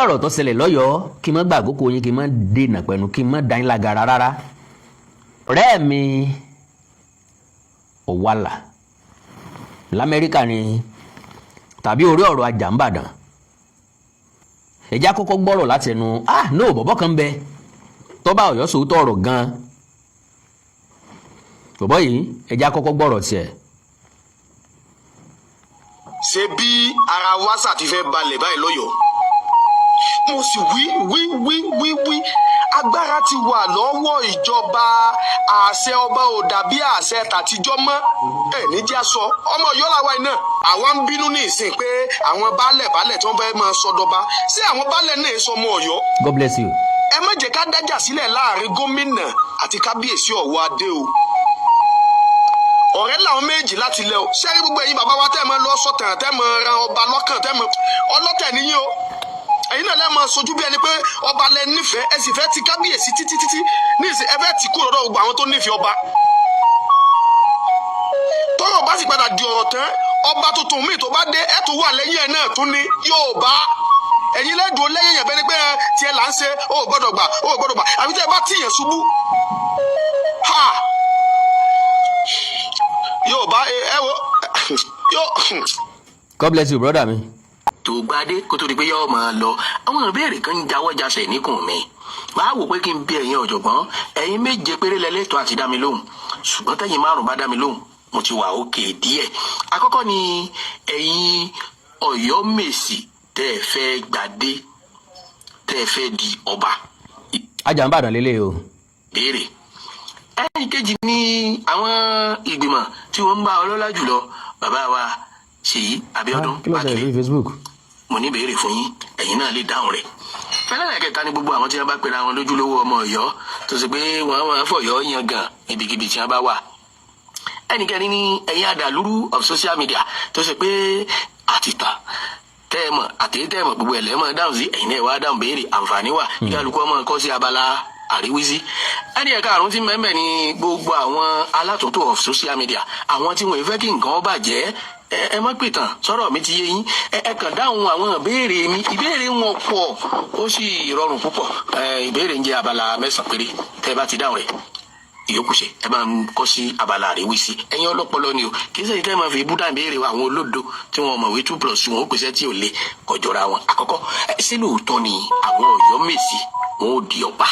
ọ̀rọ̀ tó ṣẹlẹ̀ lọ́yọ̀ọ́ kí n má gbàgbó kò yín kí n má dènà pẹ̀lú kí n má dá yín lágara rárá ọ̀rẹ́ mi Ọ̀wàlà l'Amẹ́ríkà ni tàbí orí ọ̀rọ̀ Ajanbadan ẹ̀já kọ́kọ́ gbọ́rọ̀ láti ẹnu no bọ̀bọ́ kan bẹ tó bá Ọ̀yọ́ sòótọ́ ọ̀rọ̀ gan bọ̀bọ́ yìí ẹ̀já kọ́kọ́ gbọ́rọ̀ tiẹ̀. ṣé bí ara wáṣà ti fẹ́ balẹ̀ báyìí lọ́yọ̀ọ́ mo sì wí agbára ti wà lọ́wọ́ ìjọba àṣẹ ọba ò dàbí àṣẹ tàtijọ́ mọ́ ẹ̀ níjà sọ ọmọ Ọ̀yọ́ làwa iná àwa ń bínú ní ìsìn pé àwọn baálẹ̀ tí wọ́n fẹ́ máa sọdọba ṣé àwọn baálẹ̀ náà sọ ọmọ Ọ̀yọ́. God bless you. ẹ má jẹ́ ká dájà sílẹ̀ láàrin gómìnà àti kábíyèsí Ọ̀wọ̀ Adé o ọ̀rẹ́ làwọn méjì láti lẹ o ṣẹ́rí gbogbo ẹ̀yin bàbá wa tẹ́ mọ lọ sọ̀tàn tẹ́ mọ ran ọba lọ́kàn tẹ́ mọ ọlọ́tẹ̀ níyìn o ẹ̀yin náà lẹ́ẹ̀ máa sojú bí ẹni pé ọba lẹ nífẹ̀ẹ́ ẹ sì fẹ́ ti kábíyèsí títí ní ìsìn ẹ fẹ́ ti kú lọ́dọ̀ gbogbo àwọn tó nífẹ̀ẹ́ ọba tọ́rọ̀ bá sì padà di ọ̀rọ̀ tán ọba tuntun míì tó bá dé ẹ̀ tó wà lẹ́yìn ẹ̀ náà tún ní Yorùbá ẹ̀yin lẹ́dùn lẹ́yìn yẹn bẹ́ni pé tiẹ̀ là ń ṣe ó gbọ́dọ̀ gbà àbí tẹ́ ẹ bá tìyẹn ṣubú Yorùbá ẹ wo yóò. God bless you brother mi. tó gbadé kó tó di pé yóò máa lọ àwọn ìbéèrè kan ń jáwọ́ jáṣẹ̀ níkùn mi wàá wò pé kí n bí ẹ̀yin ọ̀jọ̀gbọ́n ẹ̀yin méje péré lẹ́lẹ́tọ̀ àti dá mi lóhùn ṣùgbọ́n tẹ̀yin márùn bá dá mi lóhùn mo ti wà òkè díẹ̀ àkọ́kọ́ ni ẹ̀yin Ọ̀yọ́mèsì tẹ́ ẹ fẹ́ gbadé tẹ́ ẹ fẹ́ di ọba. Ajanbadan lélẹ̀ o. béèrè ẹ̀yin kejì ni àwọn ìgbìmọ̀ tí wọ́n ń bá ọlọ́lá jùlọ bàbá wa Ṣèyí Abíọ́dún Mákindé Facebook. mo ní béèrè fún yín ẹ̀yin náà lè dáhùn rẹ̀ fẹ́lẹ́ kẹta ni gbogbo àwọn tí wọ́n bá pera wọn lójúlówó ọmọ Ọ̀yọ́ tó ṣe pé wọ́n máa fọ̀yọ́ yan gan ibikíbi tí wọ́n bá wà ẹnikẹ́ni ní ẹ̀yin àdàlúrú of social media tó ṣe pé àtìtàn tẹ́ẹ̀mọ̀ àtẹ̀tẹ̀mọ̀ gbogbo ẹ̀lẹ́mọ̀ dáhùn sí ẹ̀yin náà wá dáhùn béèrè àǹfààní wà ìkálukú ọmọ kọ́ sí abala àríwísí ẹni ẹ̀ka àrùn tí mẹ́mẹ́ ni gbogbo àwọn alátúntò of social media àwọn tí wọ́n fẹ́ kí nǹkan bàjẹ́ ẹ má pìtàn sọ̀rọ̀ mi ti yé yín ẹ kàn dáhùn àwọn ìbéèrè mi ìbéèrè wọn pọ̀ ó sì rọrùn púpọ̀ ìbéèrè ń jẹ́ abala 9 péré tẹ́ bá ti dáhùn rẹ̀ ìyókù ṣe ẹ máa ń kọ́ sí abala àríwísí ẹ̀yin ọlọ́pọlọ ni o kì í ṣe ìtẹ́ máa fi búdà ìbéèrè àwọn olódo tí wọ́n mọ̀wé 2+2 wọn ó pèsè tí ò le kọjọra wọn àkọ́kọ́ sí lóòótọ́ ni àwọn Ọ̀yọ́mèsì wọn ò di ọba.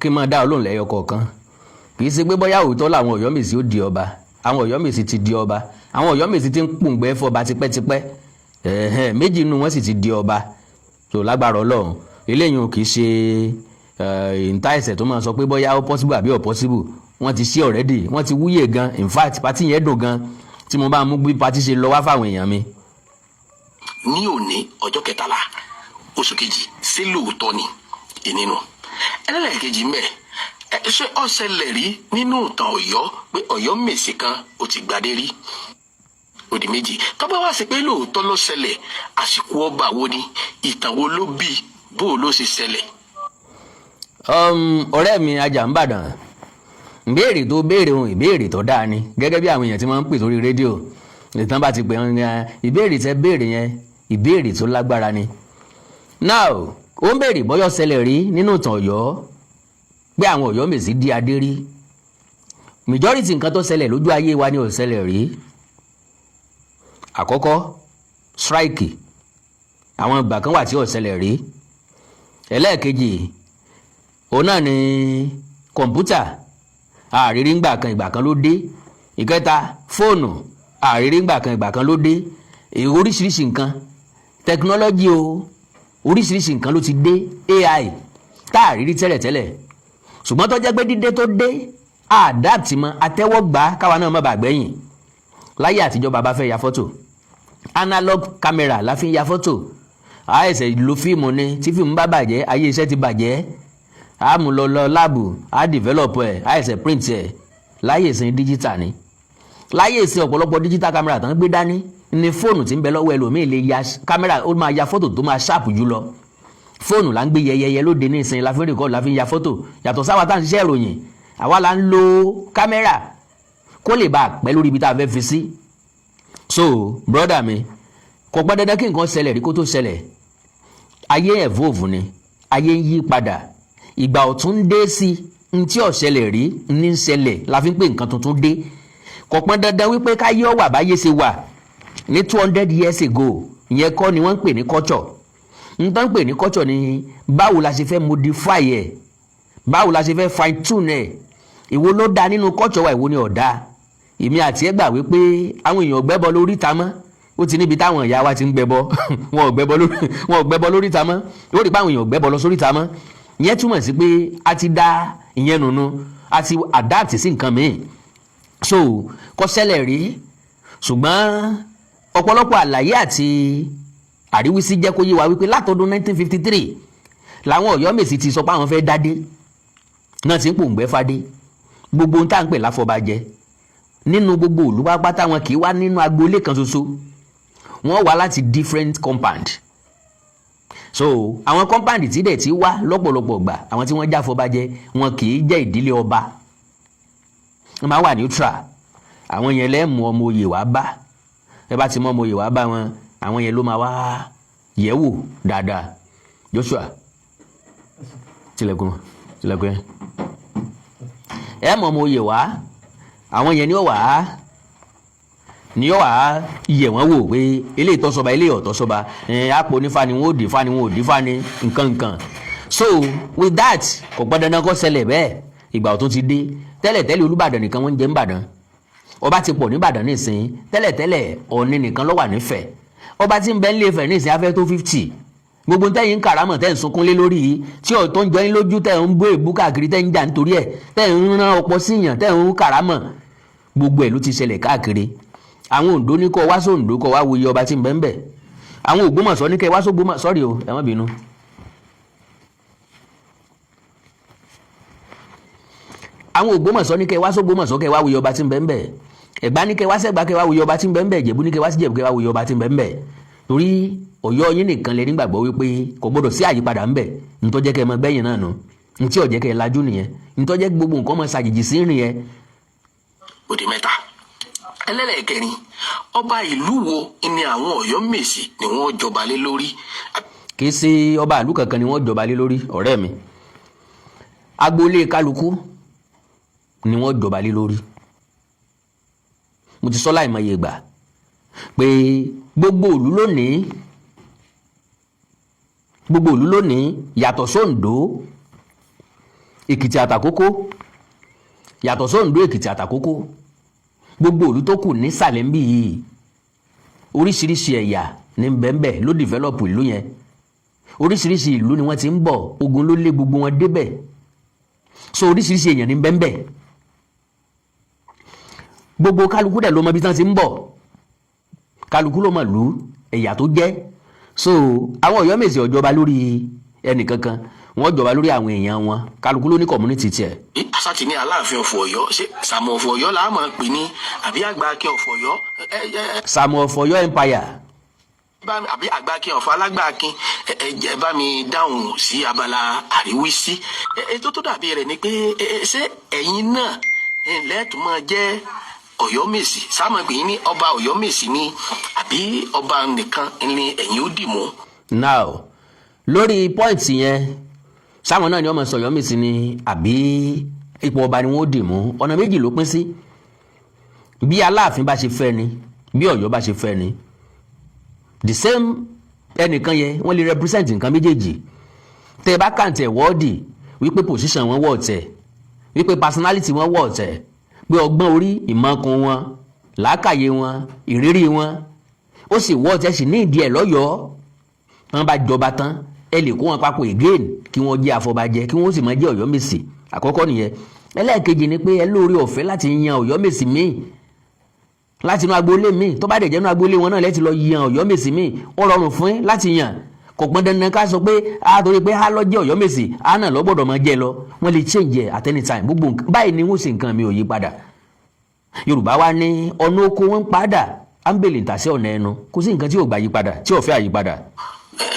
kí n máa dá Ọlọ́run lẹ́yọ kọ̀ọ̀kan kì í ṣe pé bóyá òótọ́ làwọn Ọ̀yọ́mèsì ó di ọba àwọn Ọ̀yọ́mèsì ti di ọba àwọn Ọ̀yọ́mèsì ti ń pòǹgbẹ́ fọba tipẹ́tipẹ́ méjì nínú wọn sì ti di ọba tó lágbára Ọlọ́run eléyìí kì í ṣe ìta ẹsẹ̀ tó máa sọ pé bóyá ó possible àbí ó possible wọ́n ti ṣe already wọ́n ti wúyè gan in fact pati yẹn dùn gan tí mo bá mú bí pati ṣe lọ wá fáwọn èèyàn mi. ní òní ọjọ́ 13 oṣù kejì sí lóòótọ́ ni ìnínú ẹlẹ́lẹ́kejì mẹ́ ṣé ó ṣẹlẹ̀ rí nínú ìtàn Ọ̀yọ́ pé Ọ̀yọ́mèsì kan ó ti gbadé rí òdì méjì tó bá wá sí pé lóòótọ́ ló ṣẹlẹ̀ àsìkò ọba wo ni ìtàn wo ló bí bó ló ṣe ṣẹlẹ̀. ọ̀rẹ́ mi Ajanbadan ìbéèrè tó béèrè ohun ìbéèrè tó dáa ni gẹ́gẹ́ bí àwọn èèyàn tí wọ́n ń pè sórí rédíò ìtàn bá ti pè wọ́n ní ìbéèrè tẹ́ béèrè yẹn ìbéèrè tó lágbára ni. now ó ń béèrè bọ́yọ̀ ṣẹlẹ̀ rí nínú ìtàn Ọ̀yọ́ pé àwọn Ọ̀yọ́mèsì di adé rí majority nǹkan tó ṣẹlẹ̀ lójú ayé wa ni ò ṣẹlẹ̀ rí. àkọ́kọ́ strike àwọn ìgbà kan wà tí ò ṣẹlẹ̀ rí. ẹlẹ́ẹ̀kejì òun náà ni kọ̀ǹpútà àrírí ìgbà kan ló dé. ìkẹta fóònù àrírí ìgbà kan ló dé. oríṣiríṣi nǹkan tẹkinọ́lọ́jì o oríṣiríṣi nǹkan ló ti dé AI tá àrírí tẹ́lẹ̀tẹ́lẹ̀ ṣùgbọ́n tó jẹ́ pé dídé tó dé adapt mọ́ àtẹ́wọ́gbà káwa náà má bàa gbẹ̀yìn. láyé àtijọ́ bàbá fẹ́ ya fọ́tò analog camera la fi ń ya fọ́tò àìsẹ̀ lo fíìmù ni tí fíìmù bá bàjẹ́ ayé iṣẹ́ ti bàjẹ́ a mú lọ láàbù a develop ẹ̀ àìsẹ̀ print ẹ̀ láyé ìsìn digital ni láyé ìsìn ọ̀pọ̀lọpọ̀ digital camera tán gbé dání ní fóònù tí ń bẹ lọ́wọ́ ẹlòmíì lè ya camera ó máa ya fọ́tò tó máa sharp jù lọ fóònù là ń gbé yẹyẹyẹ lóde ní ìsìn la fi ń record la fi ń ya fọ́tò yàtọ̀ sáwà tá à ń ṣiṣẹ́ ìròyìn àwa la ń lo kámẹ́rà kó lè bá a pẹ́ lórí ibi tá a fẹ́ fi sí. so brother mi kò pẹ́ dandan kí nǹkan ṣẹlẹ̀ rí kó tó ṣẹlẹ̀ ayé evolve ni, ayé ń yí padà, ìgbà ọ̀tún dé sí n tí ó ṣẹlẹ̀ rí ní ń ṣẹlẹ̀ la fi ń pè nǹkan tuntun dé. Kò pọn dandan wípé káyé ó wà báyé ṣe wà ní 200 years ago, ìyẹn kọ́ ni wọ́n ń pè ní culture. N tán ń pè ní culture ni báwo la ṣe fẹ́ modify ẹ̀, báwo la ṣe fẹ́ fine tune ẹ̀, ìwo ló dá nínú culture wa, ìwo ni ò dá. Èmi àti ẹ gbà wípé àwọn èèyàn gbẹ́bọ lórí ta mọ́, ó ti níbi táwọn ìyá wa ti ń gbẹ́bọ wọn ò gbẹ́bọ lórí ta mọ́, ó rí pé àwọn èèyàn gbẹ́bọ lọ sórí ta mọ́. Ìyẹn túmọ̀ sí pé a ti dá ìyẹn nùnú, a ti adapt sí nǹkan míì. So kò ṣẹlẹ̀ rí, ṣùgbọ́n ọ̀pọ̀lọpọ̀ àlàyé àti àríwísí jẹ́ kó yé wa wípé látọdún 1953 làwọn Ọ̀yọ́mèsì ti sọ pé àwọn fẹ́ dádé náà ti ń pòǹgbẹ́ fadé. Gbogbo ohun tá à ń pè láfọbàjẹ́ nínú gbogbo ìlú pátá wọn kì í wá nínú agboolé kan ṣoṣo, wọ́n wá láti different compound. So àwọn compound tí dẹ̀ ti wá lọ́pọ̀lọpọ̀ gbà, àwọn tí wọ́n já fọbàjẹ́ wọn kì í jẹ́ ìdílé ọba, wọ́n máa wà neutral. Àwọn yẹn lẹ́mú ọmọ oyè wá bá, ẹ bá ti mọ ọmọ oyè wá bá wọn, àwọn yẹn ló máa wá yẹ̀wò dáadáa. Joshua tilẹ̀kùn ẹ mọ ọmọ oyè wá, àwọn yẹn ni ó wà yẹ̀ wọ́n wò pé eléyìí tó sọba eléyìí ọ̀tọ̀ sọba, àpò onífà ni wọ́n ò dífà ni wọ́n ò dífà ni nǹkan. So with that kò gbọ́dọ̀ dandan kó ṣẹlẹ̀ bẹ́ẹ̀. Ìgbà ọ̀tún ti dé. Tẹ́lẹ̀tẹ́lẹ̀ Olúbàdàn nìkan wọ́n ń jẹ Ìbàdàn, ọba ti pọ̀ níbàdàn nísìnyí. Tẹ́lẹ̀tẹ́lẹ̀ Ọọ̀ni nìkan ló wà nífẹ̀ẹ́, ọba tí ń bẹ nílé Ifẹ̀ nísìnyí afẹ́ tó 50. Gbogbo tẹ́yìn ń kàrámọ̀ tẹ́ ń sunkún lé lórí yìí, tí ò tó ń jọ yín lójú, tẹ́ ń bó èbú káàkiri, tẹ́ ń jà nítorí ẹ̀, tẹ́ ń rán ọ̀pọ̀ síyàn, tẹ́ ń kàrámọ̀, gbogbo ẹ̀ ló ti ṣẹlẹ̀ káàkiri. Àwọn Oǹdó ní kó wá sóǹdó kó wá wòye ọba tí ń bẹ ń bẹ. Àwọn Ògbómọ̀ṣọ́ ní kẹ́ wá sógbómọ̀, sọ́rí o ẹ má bínú. Àwọn Ògbómọ̀ṣọ́ ní kẹ́ wá sógbómọ̀ṣọ́ kẹ́ wá wòye ọba tí ń bẹ ń bẹ. Ẹ̀gbá ní kẹ́ wá sẹ́gbá kẹ́ wá wòye ọba tí ń bẹ ń bẹ. Ìjẹ̀bú ní kẹ́ wá sí Ìjẹ̀bú kẹ́ wá wòye ọba tí ń bẹ ń bẹ. Torí Ọ̀yọ́ yín nìkan lẹ nígbàgbọ́ wípé kò gbọdọ̀ sí àyípadà ń bẹ. N tó jẹ́ kẹ́ mọ gbẹ̀yìn náà nù, n tí ò jẹ́ kẹ́ lajú nìyẹn, n tó jẹ́ gbogbo nǹkan mọ ṣàjèjì sí rìn yẹn. Ó di mẹ́ta. Ẹlẹ́lẹ̀kẹrin, ọba ìlú wo ni àwọn Ọ̀yọ́mèsì ni wọ́n jọba lé lórí? Kì í ṣe ọba ìlú kankan ni wọ́n jọba lé lórí, ọ̀rẹ́ mi. Agboolé kálukú ni wọ́n jọba lé lórí. Mo ti sọ láìmọye ìgbà pé gbogbo ìlú lónìí yàtọ̀ sóǹdó Èkìtì àtàkókó, yàtọ̀ sóǹdó Èkìtì àtàkókó, gbogbo ìlú tó kù nísàlẹ̀ ń bí yìí oríṣiríṣi ẹ̀yà ní bẹ́ẹ̀nbẹ́ẹ̀ ló dìvẹ́lọ́pù ìlú yẹn. Oríṣiríṣi ìlú ni wọ́n ti ń bọ̀, ogun ló lé gbogbo wọn débẹ̀. So oríṣiríṣi èèyàn ní bẹ́ẹ̀nbẹ́ẹ̀, gbogbo kálukú dẹ̀ ló mọ bí tán ti ń bọ̀, kálukú ló mọ̀ lú ẹ̀yà tó jẹ́. So àwọn Ọ̀yọ́mèsì ò jọba lórí ẹnì kankan, wọ́n jọba lórí àwọn èèyàn wọn, kálukú ló ní community tiẹ̀. Àṣà ti ní Aláàfin of Ọ̀yọ́, ṣé Sàámú of Ọ̀yọ́ là á mọ̀ pé ní àbí Àgbàkin of Ọ̀yọ́? Sàámú of Ọ̀yọ́ empire. Àbí Àgbàkin of Alágbàkin. Ẹ bá mi dáhùn sí abala àríwísí. Ètò tó dàbí rẹ̀ ni pé ṣé ẹ̀yin náà lẹ́ẹ̀tún máa jẹ́ Ọ̀yọ́mèsì? Sáàmù pé ní ọba Ọ̀yọ́mèsì ni àbí ọba nìkan ni ẹ̀yin ó dì mú? Now lórí point yẹn, sáwọn náà ni ọmọ sọ Ọ̀yọ́mèsì ni àbí ipò ọba ni wọ́n ó dì mú? Ọ̀nà méjì ló pín sí. Bí Aláàfin bá ṣe fẹ́ ni, bí Ọ̀yọ́ bá ṣe fẹ́ ni, the same ẹnìkan yẹn wọ́n lè represent nǹkan méjèèjì. Tẹ́ ẹ bá kàǹtẹ̀ wọ́ọ̀dì wípé position wọn wọ̀ ọ̀tẹ̀, wípé personality wọn wọ̀ ọ̀tẹ̀, pé ọgbọ́n orí ìmọ̀kan wọn, làákàyè wọn, ìrírí wọn ó sì wọ́ ọ̀tẹ̀ sì ní ìdí ẹ̀ lọ́yọ̀ọ́. Wọ́n bá jọba tán ẹ lè kó wọn papọ̀ again kí wọ́n jẹ́ àfọbàjẹ́ kí wọ́n sì máa jẹ́ Ọ̀yọ́mèsì. Àkọ́kọ́ nìyẹn. Ẹlẹ́ẹ̀kejì ni pé ẹ lóore ọ̀fẹ́ láti yan Ọ̀yọ́mèsì míì láti inú agboolé míì, tó bá dẹ̀ jẹ́ inú agboolé wọn náà lẹ́ti lọ yan Ọ̀yọ́mèsì míì, ó rọrùn fún yín láti yan. Kò pọn dandan ká sọ pé torí pé lọ jẹ́ Ọ̀yọ́mèsì náà lọ gbọ́dọ̀ máa jẹ́ lọ. Wọ́n lè change at any time. Gbogbo báyìí ni wọ́n sì nǹkan mi ò yí padà. Yorùbá wa ní ọ̀nà oko wọn ń padà, ámbèlè ń tà sí ọ̀nà ẹnu, kò sí nǹkan tí ò gbà yí padà, tí ò fẹ́ àyípadà.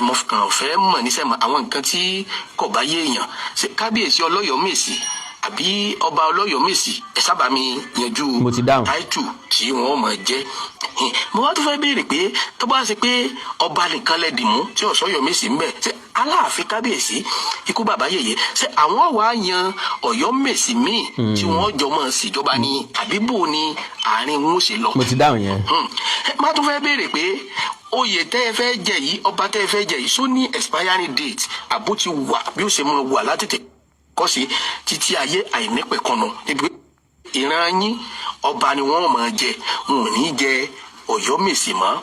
Mo kàn fẹ́ mọ̀ níṣẹ́ mọ̀ àwọn nǹkan tí kò bá yé èèyàn. Ṣé kábíyèsí Ọlọ́yọ̀mèsì àbí àbí ọba Ọlọ́yọ̀mèsì ẹ sábà mi yanjú táìtù tí wọ́n máa jẹ́. Mo wá tún fẹ́ béèrè pé tó bá ṣe pé ọba nìkan lẹ́dì mú tí Ọ̀ṣọ́yọ̀mèsì ń bẹ ṣé Aláàfin kábíyèsí ikú bàbá yèyé ṣé àwọn wàá yan Ọ̀yọ́mèsì míì tí wọ́n jọ máa ṣèjọba ní àbíbò ní àárín wọn ó ṣe lọ. Mo ti dáhùn yẹn. Má tún fẹ́ béèrè pé oyè tẹ́ ẹ fẹ́ jẹ yìí ọba tẹ́ ẹ fẹ́ jẹ yìí só ní expiring date àbó ti wà bí ó ṣe máa wà látètè kọ́ sí títí ayé àìnípẹ̀kànnà níbi ìran yín ọba ni wọ́n máa jẹ wọn ò ní jẹ Ọ̀yọ́mèsì mọ́.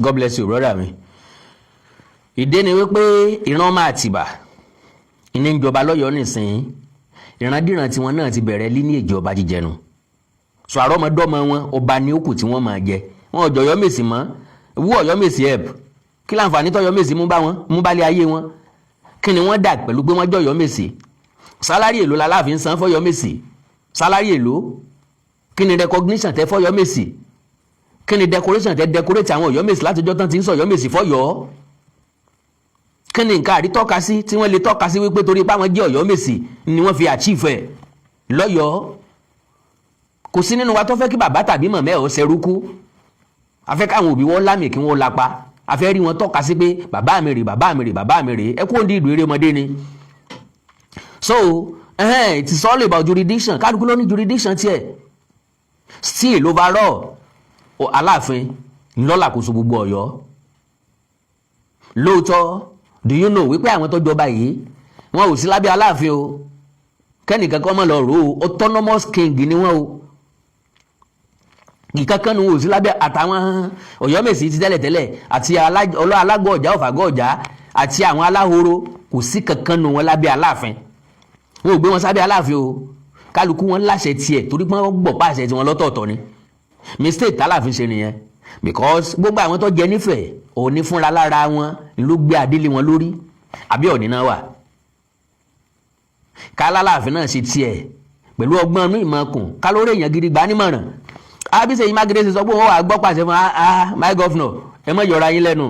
God bless you brother mi. Ìdí ni wípé ìran máa tìbà ìní ìjọba lọ́yọ̀ọ́ nìsín ìrandíran tiwọn náà ti bẹ̀rẹ̀ lé ní ìjọba jíjẹnu sọ àrọ́mọdọ́mọ wọn ọba ní òkú tí wọ́n máa jẹ wọn ò jọ Ọ̀yọ́mèsì mọ́ wú Ọ̀yọ́mèsì help kí láǹfààní tọ́yọ́mèsì mú bá lé ayé wọn kí ni wọ́n dà pẹ̀lú pé wọ́n jọ Ọ̀yọ́mèsì sálárì èlò l'Aláàfin san fọ́yọ́mèsì sálárì èlò kí ni recognition tẹ fọ́yọ́mèsì kí ni decoration tẹ decorate àwọn Ọ̀yọ́mèsì látọjọ́ tán ti ń sọ Ọ̀yọ́mèsì fọ́yọ́ kí ni nǹkan àrítọ́ka sí tí wọ́n lè tọ́ka sí wípé torí pé àwọn jẹ́ Ọ̀yọ́mèsì ni wọ́n fi achieve ẹ̀ lọ́yọ̀ọ́ kò sí nínú wa tó fẹ́ kí bàbá tàbí mọ̀mẹ́ ọ̀ ṣerúkú afẹ́ káwọn òbí wọn lámì kí wọ́n lapa afẹ́ rí wọn tọ́ka sí pé bàbá mi rè bàbá mi rè bàbá mi rè ẹ kó ń di ìlú eré ọmọdé ni. So it is all about jurisdiction kálukú ló ní jurisdiction tiẹ̀ still overall Aláàfin ńlọ́làkóso gbogbo Ọ̀yọ́ lóòótọ́ do you know wípé àwọn tó jọba yìí wọn ò sí lábẹ́ Aláàfin o kẹ́nìkan kọ́ mọ́ lọ rò ó autonomous king ni wọ́n o ìkankan nu ò sí lábẹ́ àtàwọn Ọ̀yọ́mèsì ti tẹ́lẹ̀tẹ́lẹ̀ àti alágọ̀ ọ̀já ọ̀fàgọ̀ ọ̀já àti àwọn aláhoro kò sí kankan nu wọn lábẹ́ Aláàfin wọn ò gbé wọn sábẹ́ Aláàfin o kálukú wọn láṣẹ tiẹ̀ torí pé wọ́n gbọ̀ pàṣẹ tiwọn lọ́tọ̀ọ̀tọ̀ ni mistake tálàfin ṣe nìyẹn because gbogbo àwọn tó jẹ nífẹ̀ẹ́ Ọọ̀ni fúnra lára wọn ló gbé adélé wọn lórí àbí Ọọ̀ni náà wà kálálàfin náà ṣe tiẹ̀ pẹ̀lú ọgbọ́n inú ìmọ̀ọ́kùn kálórí èèyàn gidi gbà nímọ̀ràn Abísẹ̀yìn Mákindé ṣe sọ pé wọ́n wà gbọ́ pàṣẹ fún my governor ẹ mọ̀ yọra yín lẹ́nu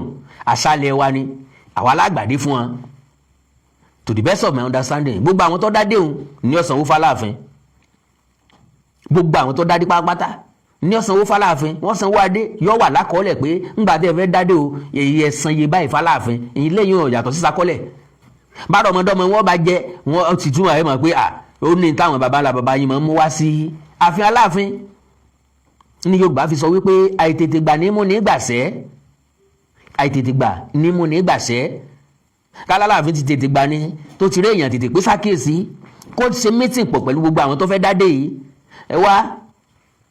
àṣàlẹ̀ wa ni àwa alágbàdé fún wọn to the best of my understanding gbogbo àwọn tó dádé òun ní ọ̀sánwó fáláàfin gbogbo àwọn tó dádé pátápátá ní ọ̀sánwó fáláàfin wọ́n sanwó adé yọ wà lákọọ́lẹ̀ pé ńgbà tí ẹ fẹ́ dádé o èyí ẹ̀sán yé báyìí fáláàfin èyí lẹ́yìn ọ̀yàtọ̀ sí sakọ́lẹ̀ bára ọmọdọ́mọ wọn bá jẹ wọn ti túmọ̀ ẹ̀ mọ̀ pé ó ní táwọn baba yín máa ń mú wá sí ààfin Aláàfin ní Yorùbá fi sọ wípé àìtètè gbà ní mú ní gbàṣẹ́ àìtètè gbà ní mú ní gbàṣẹ́ kálálàfin ti tètè gbà ní tó ti rí èèyàn tètè pé sákèsí kó ṣe mítìn pọ̀ pẹ̀lú gbogbo àwọn tó fẹ́ dádé yìí ẹ wá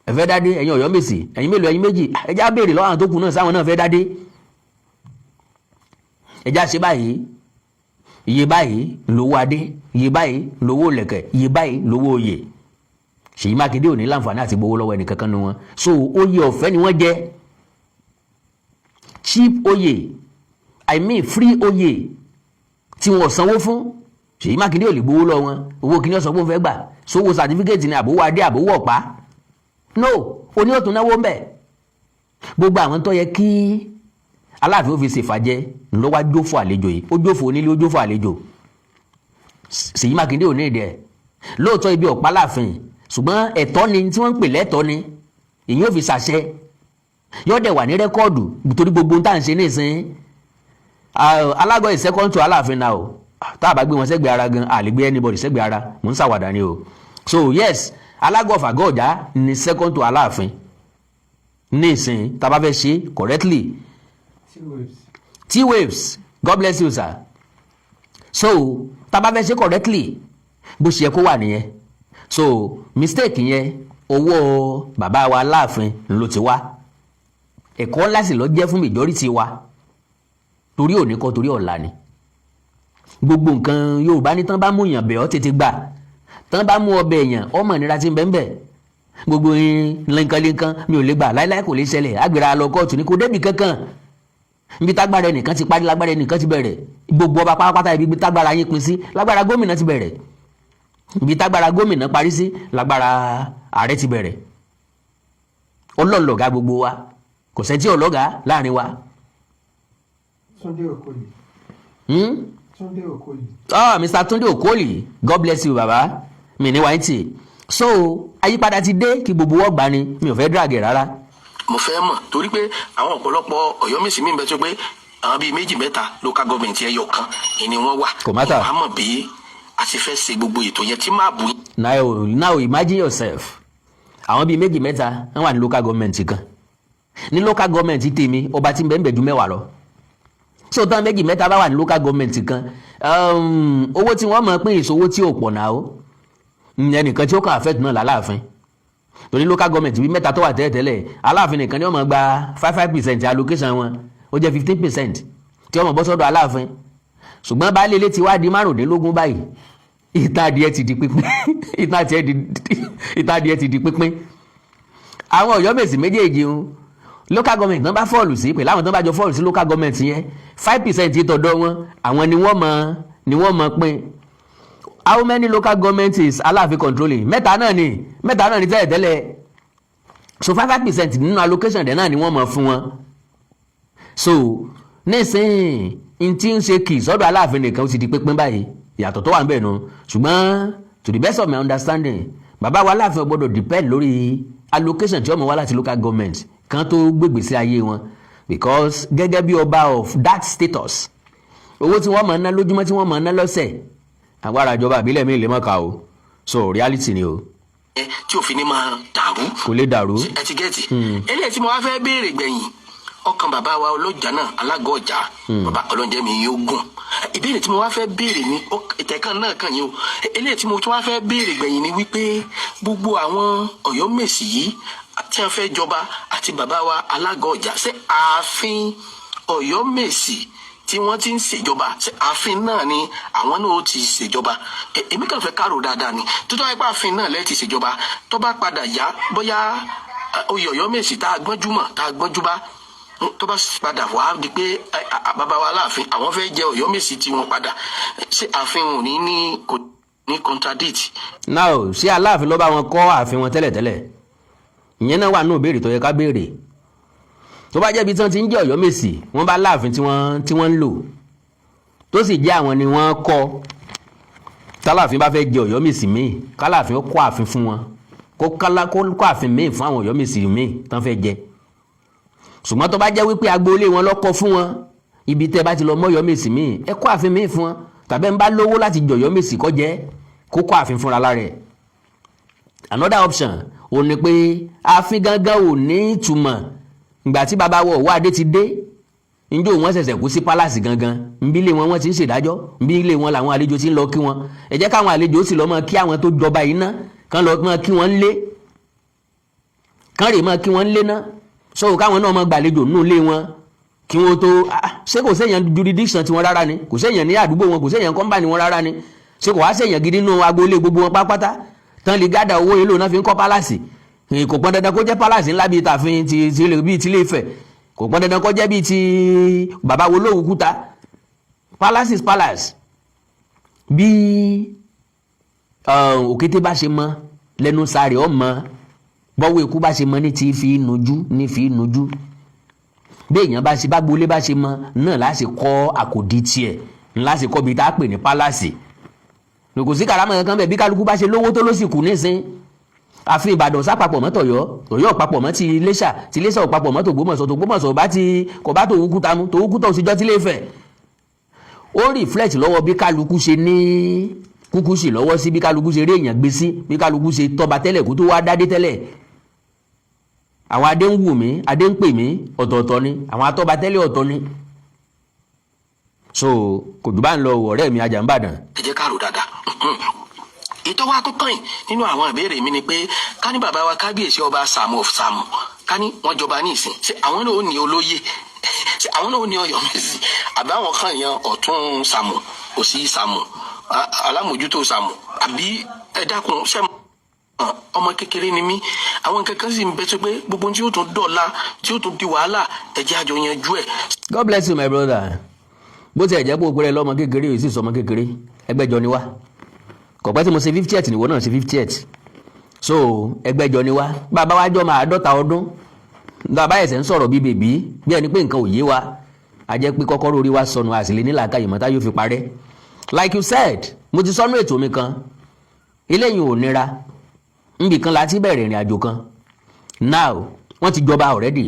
ẹ fẹ́ dádé ẹ̀yin Ọ̀yọ́mèsì ẹ̀yin mélòó ẹ̀yin méjì ẹ já béèrè lọ́wọ́ àwọn tó kù náà sáwọn náà fẹ́ dádé ẹ já ṣe báyìí iye báyìí lówó adé iye báyìí lówó lẹ̀kẹ̀ iye báyìí lówó oyè Ṣèyí Mákindé ò ní láǹfààní àti gbowó lọ́wọ́ ẹnìkankan nu wọn so oyè ọ̀fẹ́ ni wọ́n jẹ cheap oyè I mean free oyè tí wọ́n sanwó fún Ṣèyí Mákindé ò lè gbowó lọ́wọ́ wọn owó kìíní ọ̀sán fún fẹ́ gbà sówó certificate ni àbówó adé àbówó ọ̀pá no oní òtún náwó ń bẹ̀ gbogbo àwọn tó yẹ kí Aláàfin ó fi ṣèfàjẹ ńlọ́wọ́ jófò àlejò yìí ó jófò onílé ó jófò àlejò Ṣèyí Mákindé ò ní ìdẹ lóòótọ́ ibi ọ̀pá láàfin ṣùgbọ́n ẹ̀tọ́ ni tí wọ́n ń pè lẹ́tọ́ ni èyí ò fi ṣàṣẹ yóò dẹ̀ wà ní rẹ́kọ́ọ̀dù torí gbogbo ohun tá à ń ṣe nísìn alágọ̀ ìsẹ́kọ́ńtò Aláàfin náà o tá a bá gbé wọn sẹ́gbẹ̀ẹ́ ara gan a lè gbé anybody sẹ́gbẹ̀ẹ́ ara mò ń ṣàwàdà ni o so yes alágọ̀ fàgọ́ ọ̀já ni sẹ́kọ́ńtò Aláàfin nísìn tá a bá fẹ́ ṣe correctly T-Waves God bless you sir so tá a bá fẹ́ ṣe correctly bó ṣe yẹ kó wà nìyẹn so mistake yẹn owó bàbá wa Aláàfin ló ti wá ẹ̀kọ́ ńlá sì lọ jẹ́ fún majority wa torí òní kọ́ torí ọ̀la ni gbogbo nǹkan Yorùbá ní tán bá mú èèyàn bẹ̀ ọ́ tètè gbà tán bá mú ọbẹ̀ èèyàn ọmọ ìnira ti ń bẹ́ẹ̀ bẹ́ẹ̀ gbogbo lẹ́ǹkanlẹ́ǹkan mi ò lè gbà láíláí kò lè ṣẹlẹ̀ àgbèrè lọ kóòtù ní kò débì kankan ibi tágbára ẹnìkan ti parí lágbára ẹnìkan ti bẹ̀rẹ̀ gbogbo ọba pátápátá ibi tágbára yín pín sí lágbára gómìnà ti bẹ̀rẹ̀ ibi tágbára gómìnà parí sí lágbára ààrẹ ti bẹ̀rẹ̀ ọlọ́ọ̀lọ́gá gbogbo wa kò sẹ́tí ọlọ́gá láàrin wa. Túndé Òkòlì. Túndé Òkòlì. Mr. Túndé Òkòlì God bless you baba mi ní wáyé so àyípadà ti dé kí gbogbo wọ́n gbà ni mi ò fẹ́ drag rárá. mo fẹ́ mọ̀ torí pé àwọn ọ̀pọ̀lọpọ̀ Ọ̀yọ́mèsì mi ń bẹ tó pé àwọn bíi méjì mẹ́ta local government ẹyọ kan ni wọ́n wà. kò má tà. wọ́n á mọ̀ bí a ti fẹ́ ṣe gbogbo ètò yẹn tí máa bù. now imagine yourself àwọn bíi méjì mẹ́ta wọ́n wà ní local government kan ní local government tèmi ọba tí ń bẹ ń bẹ ju mẹ́wàá lọ so tán méjì mẹ́ta bá wà ní local government kan owó tí wọ́n mọ̀ pín ìṣòwò tí ò pọ̀ náà ó ẹnìkan tí ó kàn affect náà l'Aláàfin torí local government bíi mẹ́ta tó wà tẹ́lẹ̀tẹ́lẹ̀ Aláàfin nìkan ni wọ́n mọ̀ gba 5% allocation wọn ó jẹ́ 15% tí wọ́n mọ̀ bọ́ sọ́dọ̀ Aláàfin ṣùgbọ́n baálé ilé ti wá di 15 báyìí ìtàn adìẹ ti di pínpín ìtàn adìẹ ti di pínpín àwọn Ọ̀yọ́mèsì méjèèjì ń local government náà bá fọ́ọ̀lù sí pẹ̀lú àwọn tó bá jọ fọ́ọ̀lù sí local government yẹn 5% tọ̀dọ̀ wọn àwọn ni wọ́n mọ̀ pín. How many local government is Alaafin controlling? mẹ́ta náà ni tẹ́lẹ̀tẹ́lẹ̀ so 5% nínú allocation dẹ̀ náà ni wọ́n mọ̀ fún wọn. so nísìnyí n tí ń ṣe kì sọ́dọ̀ Aláàfin nìkan ó ti di pínpín báyìí ìyàtọ̀ tó wà ń bẹ̀ nù ṣùgbọ́n to the best of my understanding bàbá wa Aláàfin gbọ́dọ̀ depend lórí allocation tí wọ́n mọ̀ wá láti local government kan tó gbègbè sí ayé wọn because gẹ́gẹ́ bí ọba of that status owó tí wọ́n mọ̀ ná lójúmọ́ tí wọ́n mọ̀ ná lọ́sẹ̀ agbára ìjọba àbílẹ̀ mi lè mọ̀ ká o so reality ni o. tí òfin ni máa dàrú. kò lè dàrú. ẹ ti gẹ́ẹ̀tì. eléyìí tí mo wá fẹ́ béèrè gbẹ̀yìn ọkàn bàbá wa ọlọ́jà náà alága ọjà bàbá ọlọ́njẹ́ mi yóò gùn ìbéèrè tí mo wá fẹ́ béèrè ní ìtẹ̀kàn náà kàn yín o eléyìí tí mo tún wá fẹ́ béèrè gbẹ̀yìn ni wípé gbogbo àwọn Ọ̀yọ́mèsì yìí tí wọ́n fẹ́ jọba àti bàbá wa alága ọjà ṣé ààfin Ọ̀yọ́mèsì tí wọ́n ti ń ṣèjọba ṣé ààfin náà ni àwọn náà ó ti ṣèjọba èmi kàn fẹ́ kárò dáadáa ni tó tọ́ ipá ààfin náà lẹ́ẹ̀ ti ṣèjọba tó bá padà yá bóyá oyè Ọ̀yọ́mèsì tá a gbọ́njú mọ̀ tá a gbọ́njú bá tó bá padà wá di pé bàbá wa Aláàfin àwọn fẹ́ jẹ Ọ̀yọ́mèsì tí wọ́n padà ṣé ààfin ò ní contradict. now ṣé Aláàfin ló bá wọn kọ́ ààfin wọn tẹ́lẹ̀tẹ́lẹ̀ ìyẹn náà wà nínú ìbéèrè tó yẹ ká béèrè tó bá jẹ́ ibi tí wọ́n ti ń jẹ́ Ọ̀yọ́mèsì wọ́n bá Aláàfin tí wọ́n ń lò tó sì jẹ́ àwọn ni wọ́n kọ́ tálàfin bá fẹ́ jẹ Ọ̀yọ́mèsì míì kálàfin ó kọ́ ààfin fún wọn kó kọ́ ààfin míì fún àwọn Ọ̀yọ́mèsì míì tán fẹ́ jẹ ṣùgbọ́n tó bá jẹ́ wípé agboolé wọn lọ́kọ́ fún wọn ibi tẹ́ bá ti lọ mọ́ Ọ̀yọ́mèsì míì ẹ kọ́ ààfin míì fún wọn tàbí ń bá lówó láti jẹ Ọ̀yọ́mèsì kó jẹ́ kó kọ́ ààfin fúnra lára ẹ̀. Another option ò ní pé ààfin gangan ò ní ìtumọ̀ ìgbà tí bàbá wọ̀ wá adé ti dé njó wọn ṣẹ̀ṣẹ̀ kú sí palace gangan nbílẹ̀ wọn ti ń ṣèdájọ́ nbílẹ̀ wọn làwọn àlejò ti ń lọ kí wọn ẹ jẹ́ káwọn àlejò sì lọ mọ kí àwọn tó jọba yìí ná kán lọ mọ kí wọ́n lé kán rè mọ kí wọ́n lé ná so káwọn náà mọ gbàlejò nínú ilé wọn kí wọ́n tó ṣé kò séèyàn jurisdiction tiwọn rárá ni kò séèyàn ní àdúgbò wọn kò séèyàn company wọn rárá ni ṣé kò wá séèyàn gidi nínú agboolé gbogbo wọn pátápátá tán lè gádà owó yìí lò náà fi ń kọ́ palace kò pọn dandan kó jẹ́ palace ńlá bíi tàfin bíi tilé Ifẹ̀ kò pọn dandan kó jẹ́ bíi ti bàbá wo lóhùn kúta palace is palace bí òkété bá ṣe mọ lẹ́nu sáré ọmọ bọ́wọ́ ikú bá ṣe mọ ní ti fi nujú bí èèyàn bá ṣe bá gbolé bá ṣe mọ náà láti kọ́ àkòdí tiẹ̀ láti kọ́ bíi tá a pè ní palace kò sí karamọ̀ kan bẹ̀ bí kálukú bá ṣe lówó tó ló sì kù nísìn àfin Ìbàdàn sápapọ̀ mọ́ tọ̀yọ́ Ọ̀yọ́ papọ̀ mọ́ ti Iléṣà ò papọ̀ mọ́ tògbómọ̀ṣọ́ bá ti kò bá tòun kúta mú tòun kúta òsìjọ́ tí lè fẹ̀ ó reflect lọ́wọ́ bí kálukú ṣe ní kúkú sí lọ́wọ́ sí bí kálukú ṣe rí èèyàn gbé sí bí kálukú ṣe tọba tẹ́lẹ̀ kó tó wá dádé tẹ́lẹ̀ àwọn adé ń wù mí adé ń pè mí ọ̀tọ̀ọ̀tọ̀ ni àwọn atọ́ba tẹ́lẹ̀ ọ̀tọ̀ ni so kò dùbà ń lọ ọ̀rẹ́ mi Ajanbadan. ẹ jẹ́ ká rò dáadáa ìtọ́wá tó kàn nínú àwọn ìbéèrè mi ni pé ká ní bàbá wa kábíyèsí ọba Sàámú of Sàámú ká ní wọ́n jọba ní ìsìn ṣé àwọn náà ó ní olóyè ṣé àwọn náà ó ní Ọ̀yọ́mèsì àbí àwọn kan yan ọ̀tún Sàámú òsì Sàámú alámòjútó Sàámú àbí ẹ dákun ṣé ọmọ kékeré ni mí àwọn kankan sì ń bẹ tó pé gbogbo tí ó tún dọ̀la tí ó tún di wàhálà ẹ jẹ́ àjọ yanjú ẹ̀. God bless you my brother bó ti ẹ̀ jẹ́ pé òpin rẹ̀ lọ́mọ kékeré yìí sì sọmọ kékeré ẹgbẹ́jọ ni wá kọ̀pẹ́ tí mo ṣe 50th nìwọ náà ṣe 50th so ẹgbẹ́jọ ni wá bàbá wa jọ máa 50 ọdún bàbá ẹ̀sẹ̀ ń sọ̀rọ̀ bí bèbí bí ẹni pé nǹkan ò yé wa a jẹ́ pé kọ́kọ́rọ́ orí wa sọnù àsìlè nílà káyè mọ́tá yóò fi parẹ́ like you said mo ti sọnù ètò mi kan eléyìí ò nira níbi kan láti bẹ̀rẹ̀ ìrìn àjò kan now wọ́n ti jọba already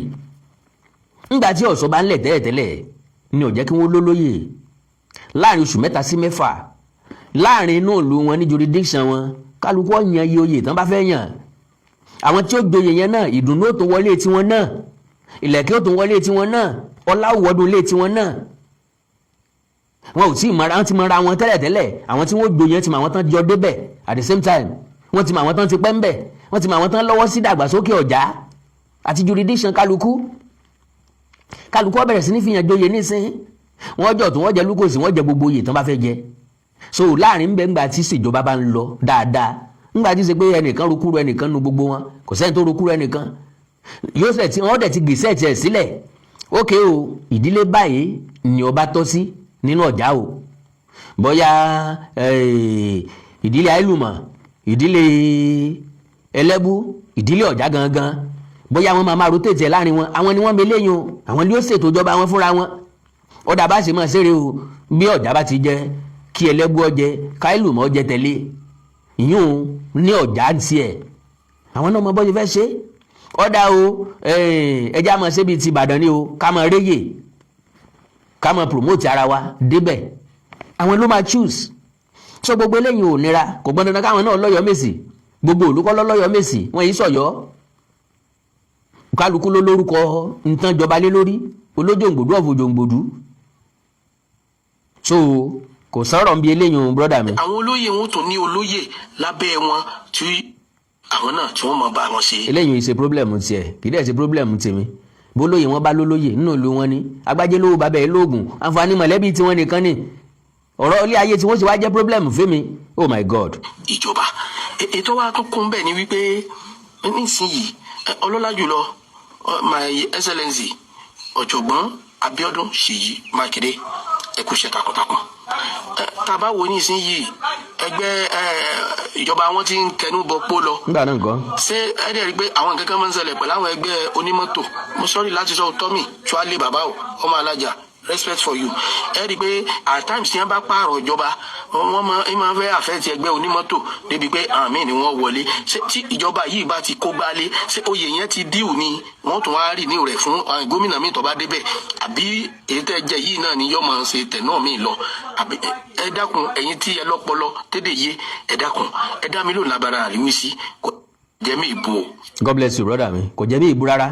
nígbà tí ọ̀sọ́ bá ń lẹ̀ tẹ́lẹ̀tẹ́lẹ̀ ni ò jẹ́ kí wọ́n lólóyè láàrin oṣù 3 sí 6 láàrin inú ìlú wọn ní jurisdiction wọn kálukú ọ̀yàn iye oyè tán bá fẹ́ yàn àwọn tí ó joyè yẹn náà ìdùnnú ó tó wọlé tiwọn náà ìlẹ̀kẹ̀ ó tó wọlé tiwọn náà ọlá òwòdù lé tiwọn náà wọn ò tí ì mara wọn ti mara wọn tẹ́lẹ̀tẹ́lẹ̀ àwọn tí wọ́n joyè ti mọ àwọn tán jọ débẹ̀ at the same time wọ́n ti mọ àwọn tán ti pẹ́ ń bẹ̀ wọ́n ti mọ àwọn tán lọ́wọ́ sí dàgbàsókè ọ̀já àti jurisdiction kálukú ó bẹ̀rẹ̀ sí ní fìyàn joyè nísìn wọ́n jọ tó wọ́n jẹ lúkòsì wọ́n jẹ gbogbo oyè tán bá fẹ́ jẹ so láàrin ń bẹ ńgbà tí ìṣèjọba bá ń lọ dáadáa ńgbà tí ṣe pé ẹnìkan rúkúrú ẹnìkan nu gbogbo wọn kò sẹ́ni tó rúkúrú ẹnìkan yóò sẹ̀ tí wọ́n dẹ̀ ti gbèsè tiẹ̀ sílẹ̀ ókè o ìdílé báyìí ni ọba tọ́ sí nínú ọ̀já o bóyá ìdílé àìlùmọ̀ ìdílé ẹlẹ́bú ìdílé ọ̀já gangan bóyá wọn máa rotate láàrin wọn àwọn ni wọ́n meléyìn o àwọn ni ó ṣètò ìjọba wọn fúnra wọn ọ̀dà bá ṣe máa ṣeré o bí ọ̀já bá ti jẹ kí ẹlẹ́bú ọjẹ káìlùmọ̀ ọjẹ tẹ̀lé ìyún ní ọ̀já tiẹ̀ àwọn náà mọ bọ́ ṣe fẹ́ ṣe ọ̀dà o ẹja máa ṣe bíi ti Ìbàdàn ni o ká máa réyè ká máa promote ara wa débẹ̀ àwọn ló máa choose so gbogbo eléyìí ò nira kò gbọ́n dandan káwọn náà lọ́yọ̀ọ́mèsì gbogbo olùkọ́ lọ́yọ̀ọ́mèsì wọ́n yìí sọ̀yọ́ kálukú ló lórúkọ nǹkan jọba lé lórí olójòǹgbòdú ọ̀fọ̀jòǹgbòdú so kò sọ̀rọ̀ bí eléyìí brọ́dà mi. àwọn olóyè wọn tó ní olóyè lábẹ́ wọn tí àwọn náà tí wọ́n mọ̀ bá wọn ṣe. eléyìí ṣe pírọ́blẹ̀mù tiẹ̀ kì í dẹ̀ ṣe pírọ́blẹ̀mù tèmi bólóyè wọn bá lólóyè nínú ìlú wọn ni agbájé lówó bàbá ẹ̀ lóògùn àǹfààní mọ̀lẹ́bí tiwọn nìkan ni ọ̀rọ̀ ilé ayé tí wọ́n ṣe wá jẹ́ pírọ́blẹ̀mù fẹ́mi oh my god. ìjọba ètò wa tó kún bẹ́ẹ̀ ni wípé nísìnyìí ọlọ́lá jùlọ my excellency ọ̀jọ̀gbọ́n Abíọ́dún Ṣèyí Mákindé ẹ kú iṣẹ́ takuntakun tá a bá wo nísìnyìí ẹgbẹ́ ìjọba wọn ti ń kẹnu bọ pó lọ. nígbà náà nǹkan. ṣé ẹ dẹ̀ rí i pé àwọn nǹkan kan máa ń ṣẹlẹ̀ pẹ̀lú àwọn ẹgbẹ́ onímọ́tò mo sọ́rí láti sọ tọ́mì tíwálé bàbá o ọmọ alájà respect for you ẹ rí i pé at times tí wọ́n bá pààrọ̀ ìjọba wọ́n máa fẹ́ àfẹ́tì ẹgbẹ́ onímọ́tò débi pé àmì ni wọ́n wọlé ṣé tí ìjọba yìí bá ti kó gbálé ṣé oyè yẹn ti díù ni wọ́n tún wá rí ní rẹ̀ fún gómìnà míì tó bá débẹ̀ àbí èyí tẹ́ jẹ́ yìí náà ni yóò máa ṣe tẹ̀ náà míì lọ àbí ẹ dákun ẹ̀yin tí ẹ lọ́pọlọ tédè yé ẹ dákun ẹ dá mi lò lábára àríwísí kò jẹ́ mi ìbò. God bless you brother mi kò jẹ́ mi ìbú rárá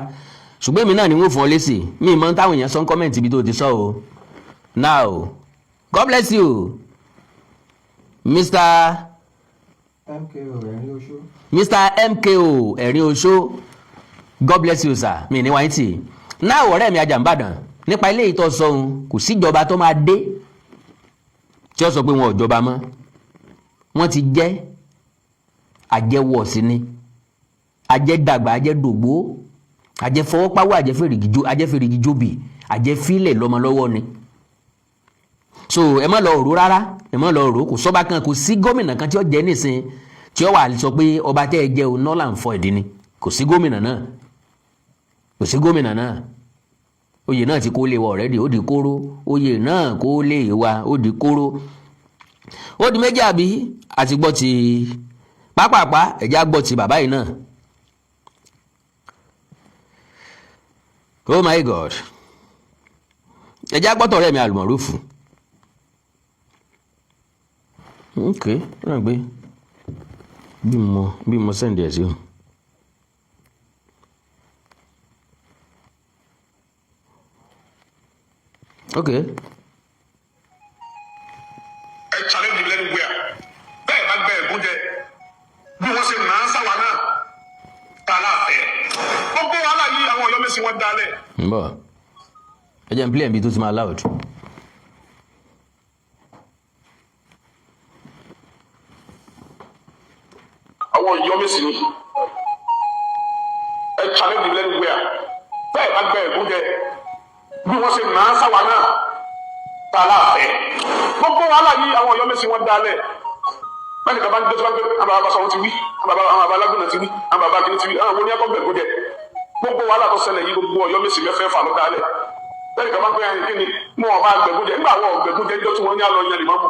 ṣùgbọ́n èmi náà ni wọ́n fún ọ lésì mi mọ táwọn èèyàn sọ ń kọ́mẹ̀ntì ibi tó ti sọ o now God bless you Mr. MKO ẹ̀rín oṣó God bless you sir mi ní wáyé tì náà ọ̀rẹ́ mi Ajanbadan nípa ilé ìtọ́ sọ̀hún kò síjọba tó máa dé tí ó sọ pé wọn ò jọba mọ́ wọ́n ti jẹ́ àjẹwọ̀ sí ni àjẹdàgbà àjẹdògbò àjẹfọwọ́páwọ́ àjẹfèrègìjòbì àjẹfílẹ̀ lọ́mọ lọ́wọ́ ni so ẹ má lọ rò rárá ẹ má lọ rò kò sọ́ba kan kò sí gómìnà kan tí ó jẹ́ nísìn tí ó wà sọ pé ọba tẹ́ ẹ jẹ́ o nọ́là ń fọ ìdí ni kò sí gómìnà náà oyè náà ti kó lè wa ọ̀rẹ́dì ó di kóró oyè náà kó lè wa ó di kóró ó di méjì àbí àti gbọ́ ti pápápá ẹ̀já gbọ́ ti bàbá yìí náà. Oh my God ẹjá gbọ́tọ̀ rẹ̀ mi àlùmọ̀rúfù ok ó ràn gbé bí mo sẹ́ndì ẹ̀ sí o. ok. ẹ challenge lẹ́nu gbé a bẹ́ẹ̀ bá gbẹ ẹ̀gún jẹ bí wọ́n ṣe máa ń sáwà náà ta láàfẹ́ gbogbo wàhálà yìí àwọn Ọ̀yọ́mèsì wọn dálẹ̀. ń bọ̀ ẹ jẹ́ n play ẹ̀mí tó ti máa loud. àwọn Ọ̀yọ́mèsì ni ẹ challenge lẹ́nu gbé a bẹ́ẹ̀ bá gbẹ ẹ̀gún jẹ bí wọ́n ṣe máa ń sáwà náà ta láàfẹ́ gbogbo wàhálà yìí àwọn Ọ̀yọ́mèsì wọn dálẹ̀ bẹ́ẹ̀ni kaba ń gbé tó bá gbé àwọn bàbá sọ̀rọ̀ ti wí àwọn bàbá alágùnà ti wí àwọn bàbá kìíní ti wí àwọn oní ẹ̀kọ́ gbẹ̀gbọ́ jẹ gbogbo wàhálà tó ṣẹlẹ̀ yìí gbogbo Ọ̀yọ́mèsì mẹ́fẹ́ fà ló dálẹ̀ bẹ́ẹ̀ni kaba ń gbé ẹ̀yìn kíni mú ọba gbẹ̀gbọ́ jẹ nígbà àwọn gbẹ̀gbọ́ jẹ níjọ́ tí wọ́n ní àlọ́ yẹn lè má mú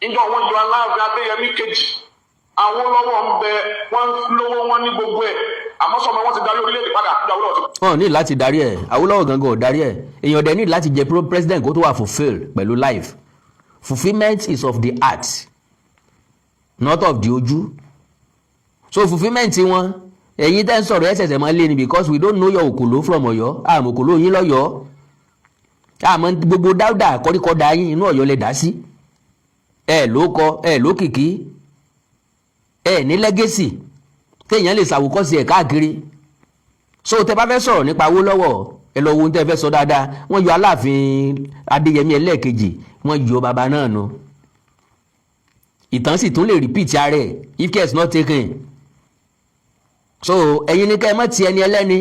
ìjọ wọn jọ Aláàfin Adéyẹmí kejì àwọn lọ́wọ́ ń bẹ wọ́n lówó wọn ní gbogbo ẹ̀ àmọ́ sọmọ wọn ti darí orílẹ̀-èdè padà ní Awólọ́wọ̀ ti. wọn ní láti darí ẹ̀ Awólọ́wọ̀ gangan ò darí ẹ̀ èèyàn dẹ̀ ní láti jẹ president kó tó wà fulfill pẹ̀lú life. Fulfilment is of the heart not of the ojú. So fulfilment wọn ẹ̀yin tẹ́ ń sọ̀rọ̀ ẹ̀ ṣẹ̀ṣẹ̀ máa lé ni because we don't know your òkòló from Ọ̀yọ́ àmọ́ òkòló yín lọ́yọ̀ọ́ àmọ́ gbogbo dáúdà kọ́ríkọ́dà yín inú Ọ̀yọ́ lè dá sí ẹ̀ ló kọ ẹ̀ lókìkí ẹ̀ ní lẹ́gẹ́sì téèyàn lè ṣàwòkọ́sí ẹ̀ káàkiri. So tẹ́ bá fẹ́ sọ̀rọ̀ nípa Awólọ́wọ̀ ẹ lọ wo ohun tẹ́ fẹ́ sọ dáadáa wọ́n yọ Aláàfin Adéyẹmí ẹlẹ́ẹ̀kejì wọ́n yọ bàbá náà nù ìtàn sì tún lè repeat ààrẹ if care is not taken. So ẹ̀yin ní ká ẹ mọ̀ ti ẹni ẹlẹ́ni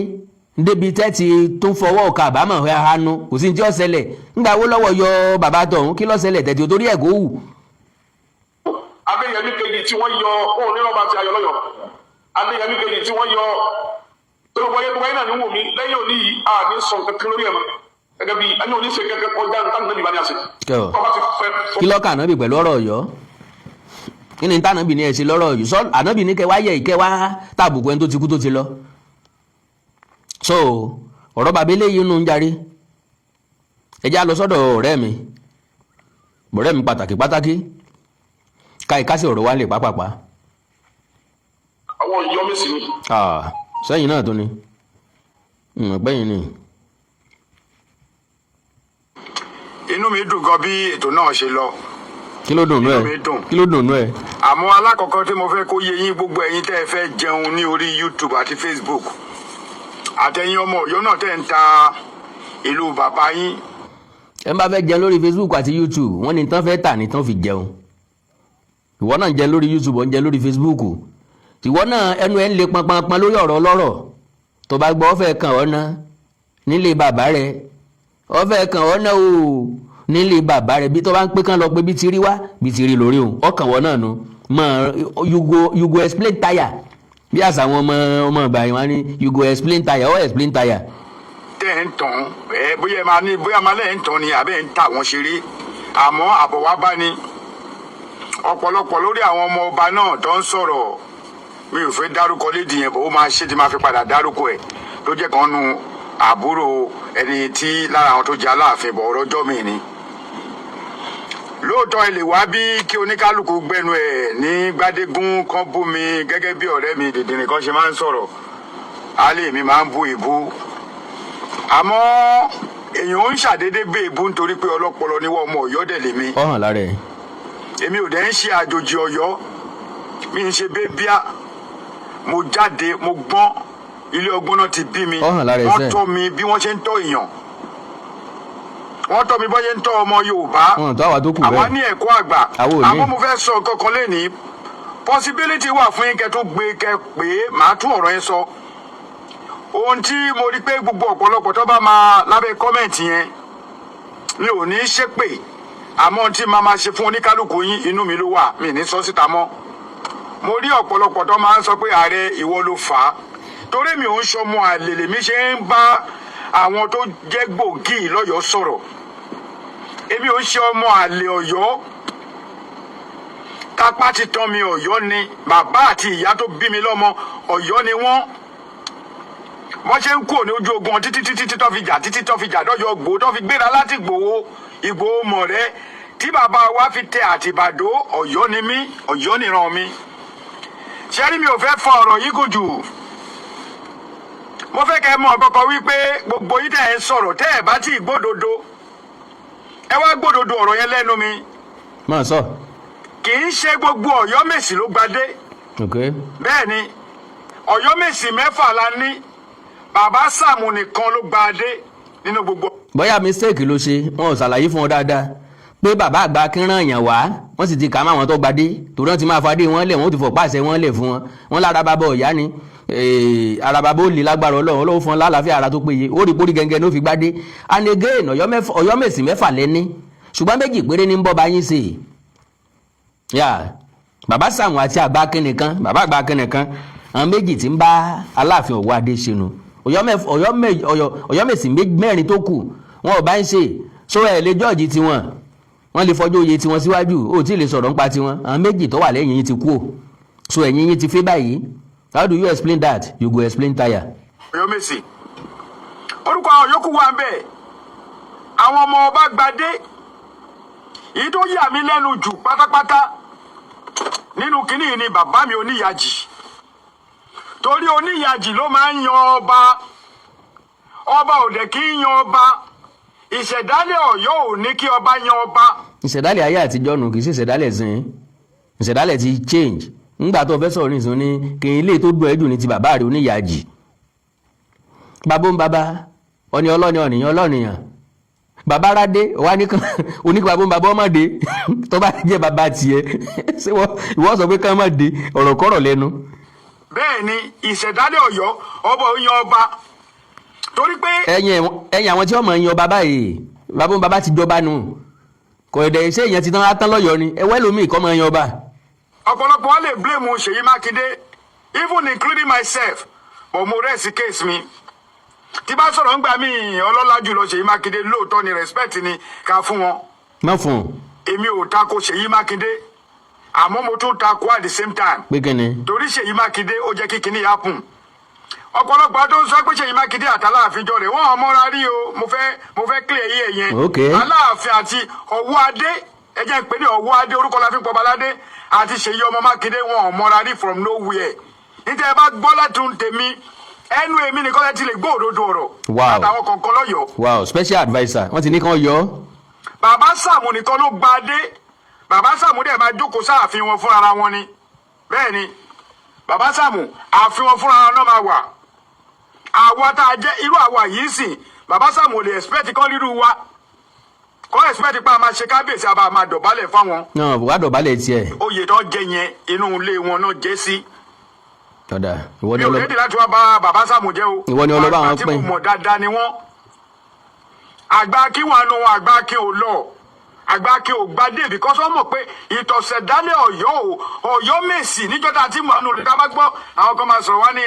débi tẹ́ ti tún fọwọ́ ọ̀ka àbámọ̀ ẹ̀ hanu kò sí ní tí ó ṣẹlẹ̀ ńgbà Awólọ́wọ̀ yọ bàbá tọ̀hún kí ló ṣẹlẹ̀ tẹ̀tí torí ẹ̀ kó wù. Adéyẹmí kejì tí wọ́n yọ òun ní ọba ti ayọ̀ lọ́yọ̀ Adéyẹmí kejì tí wọ́n yọ tó wáyé náà ní wò mí lẹ́yìn òní yìí a ní sọ kankan lórí ẹ̀ mọ́ gẹ́gẹ́ bí ẹni òní ṣe kankan kọjá nǹkan náà níbàní àṣẹ. kí lọ́kàn ànábì pẹ̀lú ọ̀rọ̀ Ọ̀yọ́ kí ni tànábì ní ẹ̀ ṣe lọ́rọ̀ Ọ̀yọ́ sọ ànábì ní kẹwàá yẹ ìkẹwàá tàbùkù ẹni tó ti kú tó ti lọ. So ọ̀rọ̀ bàbá eléyìí nù ń jarí ẹ já lọ sọ́dọ̀ ọ̀rẹ́ mi pàtàkì ká ìkásí ọ̀rọ̀ wa lè pápápá. àwọn Oyomesi ni. sẹ́yìn náà tó ni gbẹ̀yìn ni. inú mi dùn gan bí ètò náà ṣe lọ. kí ló dùn nú ẹ kí ló dùn nú ẹ. àmọ́ alákọ̀ọ́kọ́ tí mo fẹ́ kó yé yín gbogbo ẹ̀yin tẹ́ ẹ fẹ́ jẹun ní orí YouTube àti Facebook àtẹ̀yin ọmọ Ọ̀yọ́ náà tẹ́ ń ta ìlú bàbá yín. ẹ bá fẹ́ jẹun lórí Facebook àti YouTube wọ́n ní tán fẹ́ tà ní tán fi jẹun. ìwọ náà ń jẹ lórí YouTube ọ̀ ń jẹ lórí Facebook ìwọ náà ẹnu ẹ ń le pọnpọnpọn lórí ọ̀rọ̀ ọlọ́rọ̀ tó bá gbọ́ ọ fẹ́ kàn ọ́ ná nílé bàbá rẹ ọ fẹ́ kàn ọ́ ná o nílé bàbá rẹ bí tó bá ń pé kán lọ pé bí ti rí wá bí ti rí lórí òun ọkàn wọ náà nu mọ you go explain tire bí àṣà àwọn ọmọ ìgbà yìí wá ní you go explain tire or explain tire. tẹ́ ẹ̀ ń tàn bóyá máa lẹ́yìn tàn ni àbẹ́ ń tà wọ́n ṣeré àmọ́ àbọ̀ wá bá ní ọ̀pọ̀lọpọ̀ lórí àwọn ọmọ ọba náà tó ń sọ̀rọ̀ mi ò fẹ́ dárúkọ lédi yẹn bó máa ṣe ti máa fi padà dárúkọ ẹ̀ tó jẹ́ kan nu àbúrò ẹni tí lára àwọn tó jẹ́ Aláàfin bọ̀ ọ̀rọ̀jọ́ mi ni. lóòótọ́ ilé wa bí kí oníkálukú gbẹnu ẹ̀ ní gbádégún kan bú mi gẹ́gẹ́ bí ọ̀rẹ́ mi dìndìnrín kan ṣe máa ń sọ̀rọ̀ alẹ́ mi máa ń bú ìbú àmọ́ èèyàn ń ṣàdédé gbé ìbú nítorí pé ọlọ́pọlọ ni wọ́n ọmọ Ọ̀yọ́ dẹ̀ lèmi. ọ̀hún lára ẹ̀. èmi ò dẹ̀ ń ṣe àjòjì Ọ̀yọ́ mi ń ṣe bébíà mo jáde mo gbọ́n ilé ọgbọ́n náà ti bí mi wọ́n tọ́ mi bí wọ́n ṣe ń tọ́ èèyàn wọ́n tọ́ mi bọ́ ṣe ń tọ́ ọmọ Yorùbá àwa ní ẹ̀kọ́ àgbà àmọ́ mo fẹ́ sọ kankan lẹ́ni possibility wà fún yín kẹ́ tó gbé kẹ́ pé màá tún ọ̀rọ̀ yẹn sọ ohun tí mo rí pé gbogbo ọ̀pọ̀lọpọ̀ tó bá máa lábẹ́ kọ́mẹ̀ntì yẹn mi ò ní ṣépè àmọ́ tí màá máa ṣe fún oníkálukú yín inú mi ló wà mi ní sọ síta mọ́ mo rí ọ̀pọ̀lọpọ̀ tó máa ń sọ pé ààrẹ ìwọ ló fà á torí mi ò ń sọmọ àlè lèmi ṣe ń bá àwọn tó jẹ́ gbòógì lọ́yọ̀ọ́ sọ̀rọ̀ èmi ò ń ṣe ọmọ àlè Ọ̀yọ́ tápá ti tán mi Ọ̀yọ́ ni bàbá àti ìyá tó bí mi lọ́mọ Ọ̀yọ́ ni wọ́n ṣe ń kúrò ní ojú ogun títí tó fi jà lọ́yọ̀ Ìgbòho tó fi gbéra láti Ìgbòho mọ̀ rẹ́ tí bàbá wa fi tẹ Àtìbàdó Ọ̀yọ́ ni mí Ọ̀yọ́ nìran mi ṣẹ́rí mi ò fẹ́ fọ ọ̀rọ̀ yìí gùn jù mo fẹ́ kẹ́ mọ̀ kọ́kọ́ wípé gbogbo yìí tẹ̀ ń sọ̀rọ̀ tẹ́ ẹ̀ bá tí ì gbódodo ẹ wá gbódodo ọ̀rọ̀ yẹn lẹ́nu mi. máa sọ. kì í ṣe gbogbo Ọ̀yọ́mèsì ló gbadé. bẹ́ẹ̀ ni Ọ̀yọ́mèsì mẹ́fà la ní bàbá Sàámù nìkan ló gbadé nínú gbogbo. bóyá mistake ló ṣe wọn ò ṣàlàyé fún ọ dáadáa pé bàbá àgbà kínrán èèyàn wá wọ́n sì ti kà máwọn tó gbadé torí wọ́n ti máa fadé wọn lẹ̀ wọ́n ti fọ̀ pàṣẹ wọn lẹ̀ fún wọn lára bàbá ọ̀yá ni ara bàbá ó lè lágbára Ọlọ́run fún lálàáfíà ara tó péye ó rí pórí gẹ́gẹ́ ló fi gbadé and again Ọ̀yọ́mèsì mẹ́fà lẹ́ní ṣùgbọ́n méjì péré ní ń bọ́ bá yín sí i bàbá Sàámù àti àgbà kínìkan bàbá àgbà kínìkan àwọn méjì tí ń bá Aláàfin Ọ̀wọ̀ Adé ṣẹnu Ọ̀yọ́mèsì mẹ́rin tó kù wọn ò bá ń ṣe sọ ẹ̀ lé jọ́ọ̀jì tiwọn wọ́n lè fọjọ́ oyè tiwọn síwájú ó tí ì lè sọ̀rọ̀ nípa tiwọn àwọn méjì tó wà lẹ́yìn yìí ti kú so ẹ̀yin yín ti fẹ́ báyìí. How do you explain that? You go explain tire. Oyomesi orúkọ àwọn yòókù wà ń bẹ̀ àwọn ọmọ ọba gbadé èyí tó yà mí lẹ́nu jù pátápátá nínú kínní ni bàbá mi oníyàjì torí oníyàjì ló máa ń yan ọba ò dẹ̀ kí ń yan ọba ìṣẹ̀dálẹ̀ Ọ̀yọ́ ò ní kí ọba yan ọba. Ìṣẹ̀dálẹ̀ ayé àtijọ́ nù kì í ṣe ìṣẹ̀dálẹ̀ sìn ìṣẹ̀dálẹ̀ ti change ńgbà tó fẹ́ sọ̀rọ̀ nìṣó ní kì í lè tó dùn ẹ̀jù ní ti bàbá rẹ̀ oníyàjì. Bàbá ń bàbá ọ̀nì ọlọ́ni ọ̀nìyàn ọlọ́nìyàn bàbá rádé wà ní kan oníkàbọ̀ bàbá ọmọdé tó bá jẹ́ bàbá tiẹ̀ ṣé ìwọ sọ pé ká má dé ọ̀rọ̀ kọ́rọ̀ lẹ́nu. bẹ́ẹ̀ ni ìṣẹ̀dálẹ̀ Ọ̀yọ́ ọba ò yan ọba torí pé. ẹ̀yin àwọn tí wọ́n mọ̀ yan ọba báyìí bàbá ti jọba nù kò ẹ̀dẹ̀ ṣé èèyàn ti tán á tán lọ́yọ̀ọ́ ni ẹ̀wẹ́ lómi ìkọ́ mọ̀ yan ọba. ọ̀pọ̀lọpọ̀ wọn lè blame Ṣèyí Mákindé even including myself but mo rest case mi tí bá sọ̀rọ̀ ńgbà mí ọlọ́lá jùlọ Ṣèyí Mákindé lóòótọ́ ni respect ni ká fún wọn. má fún un. èmi ò tako Ṣèyí Mákindé àmọ́ mo tún tako at the same time. pé kí ni. torí Ṣèyí Mákindé ó jẹ́ kí kinní happen. ọ̀pọ̀lọpọ̀ tó ń sọ pé Ṣèyí Mákindé àti Aláàfin jọ rẹ̀ wọ́n mọ́ra rí o mo fẹ́ clear yí ẹ̀yẹn. okay. Aláàfin àti Ọ̀wọ́ Adé ẹ jẹ́ n pè ní Ọ̀wọ́ Adé orúkọ la fi ń pọ̀ Baládé àti Ṣèyí ọmọ Mákindé wọn mọ́ra rí from nowhere. níta ẹ bá gbọ́ látún tèmi ẹnu èmi nìkan lẹ ti lè gbọ́ òdodo ọ̀rọ̀. àtàwọn kọ̀ọ̀kan lọ́yọ̀ọ́. wow special adviser wọ́n ti ní kàn yọ. bàbá Sàámú nìkan ló gba adé bàbá Sàámú dẹ̀ máa jókòó sáàfin wọn fúnra ara wọn ni bẹ́ẹ̀ ni bàbá Sàámú ààfin wọn fúnra ara náà máa wà. àwa tá a jẹ́ irú àwa yìí sìn bàbá Sàámú ò lè expect kán rírú wa kán expect pé a máa ṣe kábíyèsí àbá máa dọ̀bálẹ̀ fáwọn. náà wàá dọ̀bálẹ̀ tiẹ̀. oyè tó jẹ yẹn inú ilé wọn náà jẹ́ sí. tọ́da ìwọ ni mi ò lédi láti wá bá bàbá Sàámú jẹ́ o. ìwọ ni ọlọ́ba àwọn pín. àti mo mọ̀ dáadáa ni wọ́n. àgbà kí wọn nu àgbà kí ò lọ àgbà kí ò gbadé because wọ́n mọ̀ pé ìtọ̀sẹ̀dálẹ̀ Ọ̀yọ́mèsì níjọ́ta tí mo nù ká bá gbọ́ àwọn kan máa sọ̀rọ̀ wá ní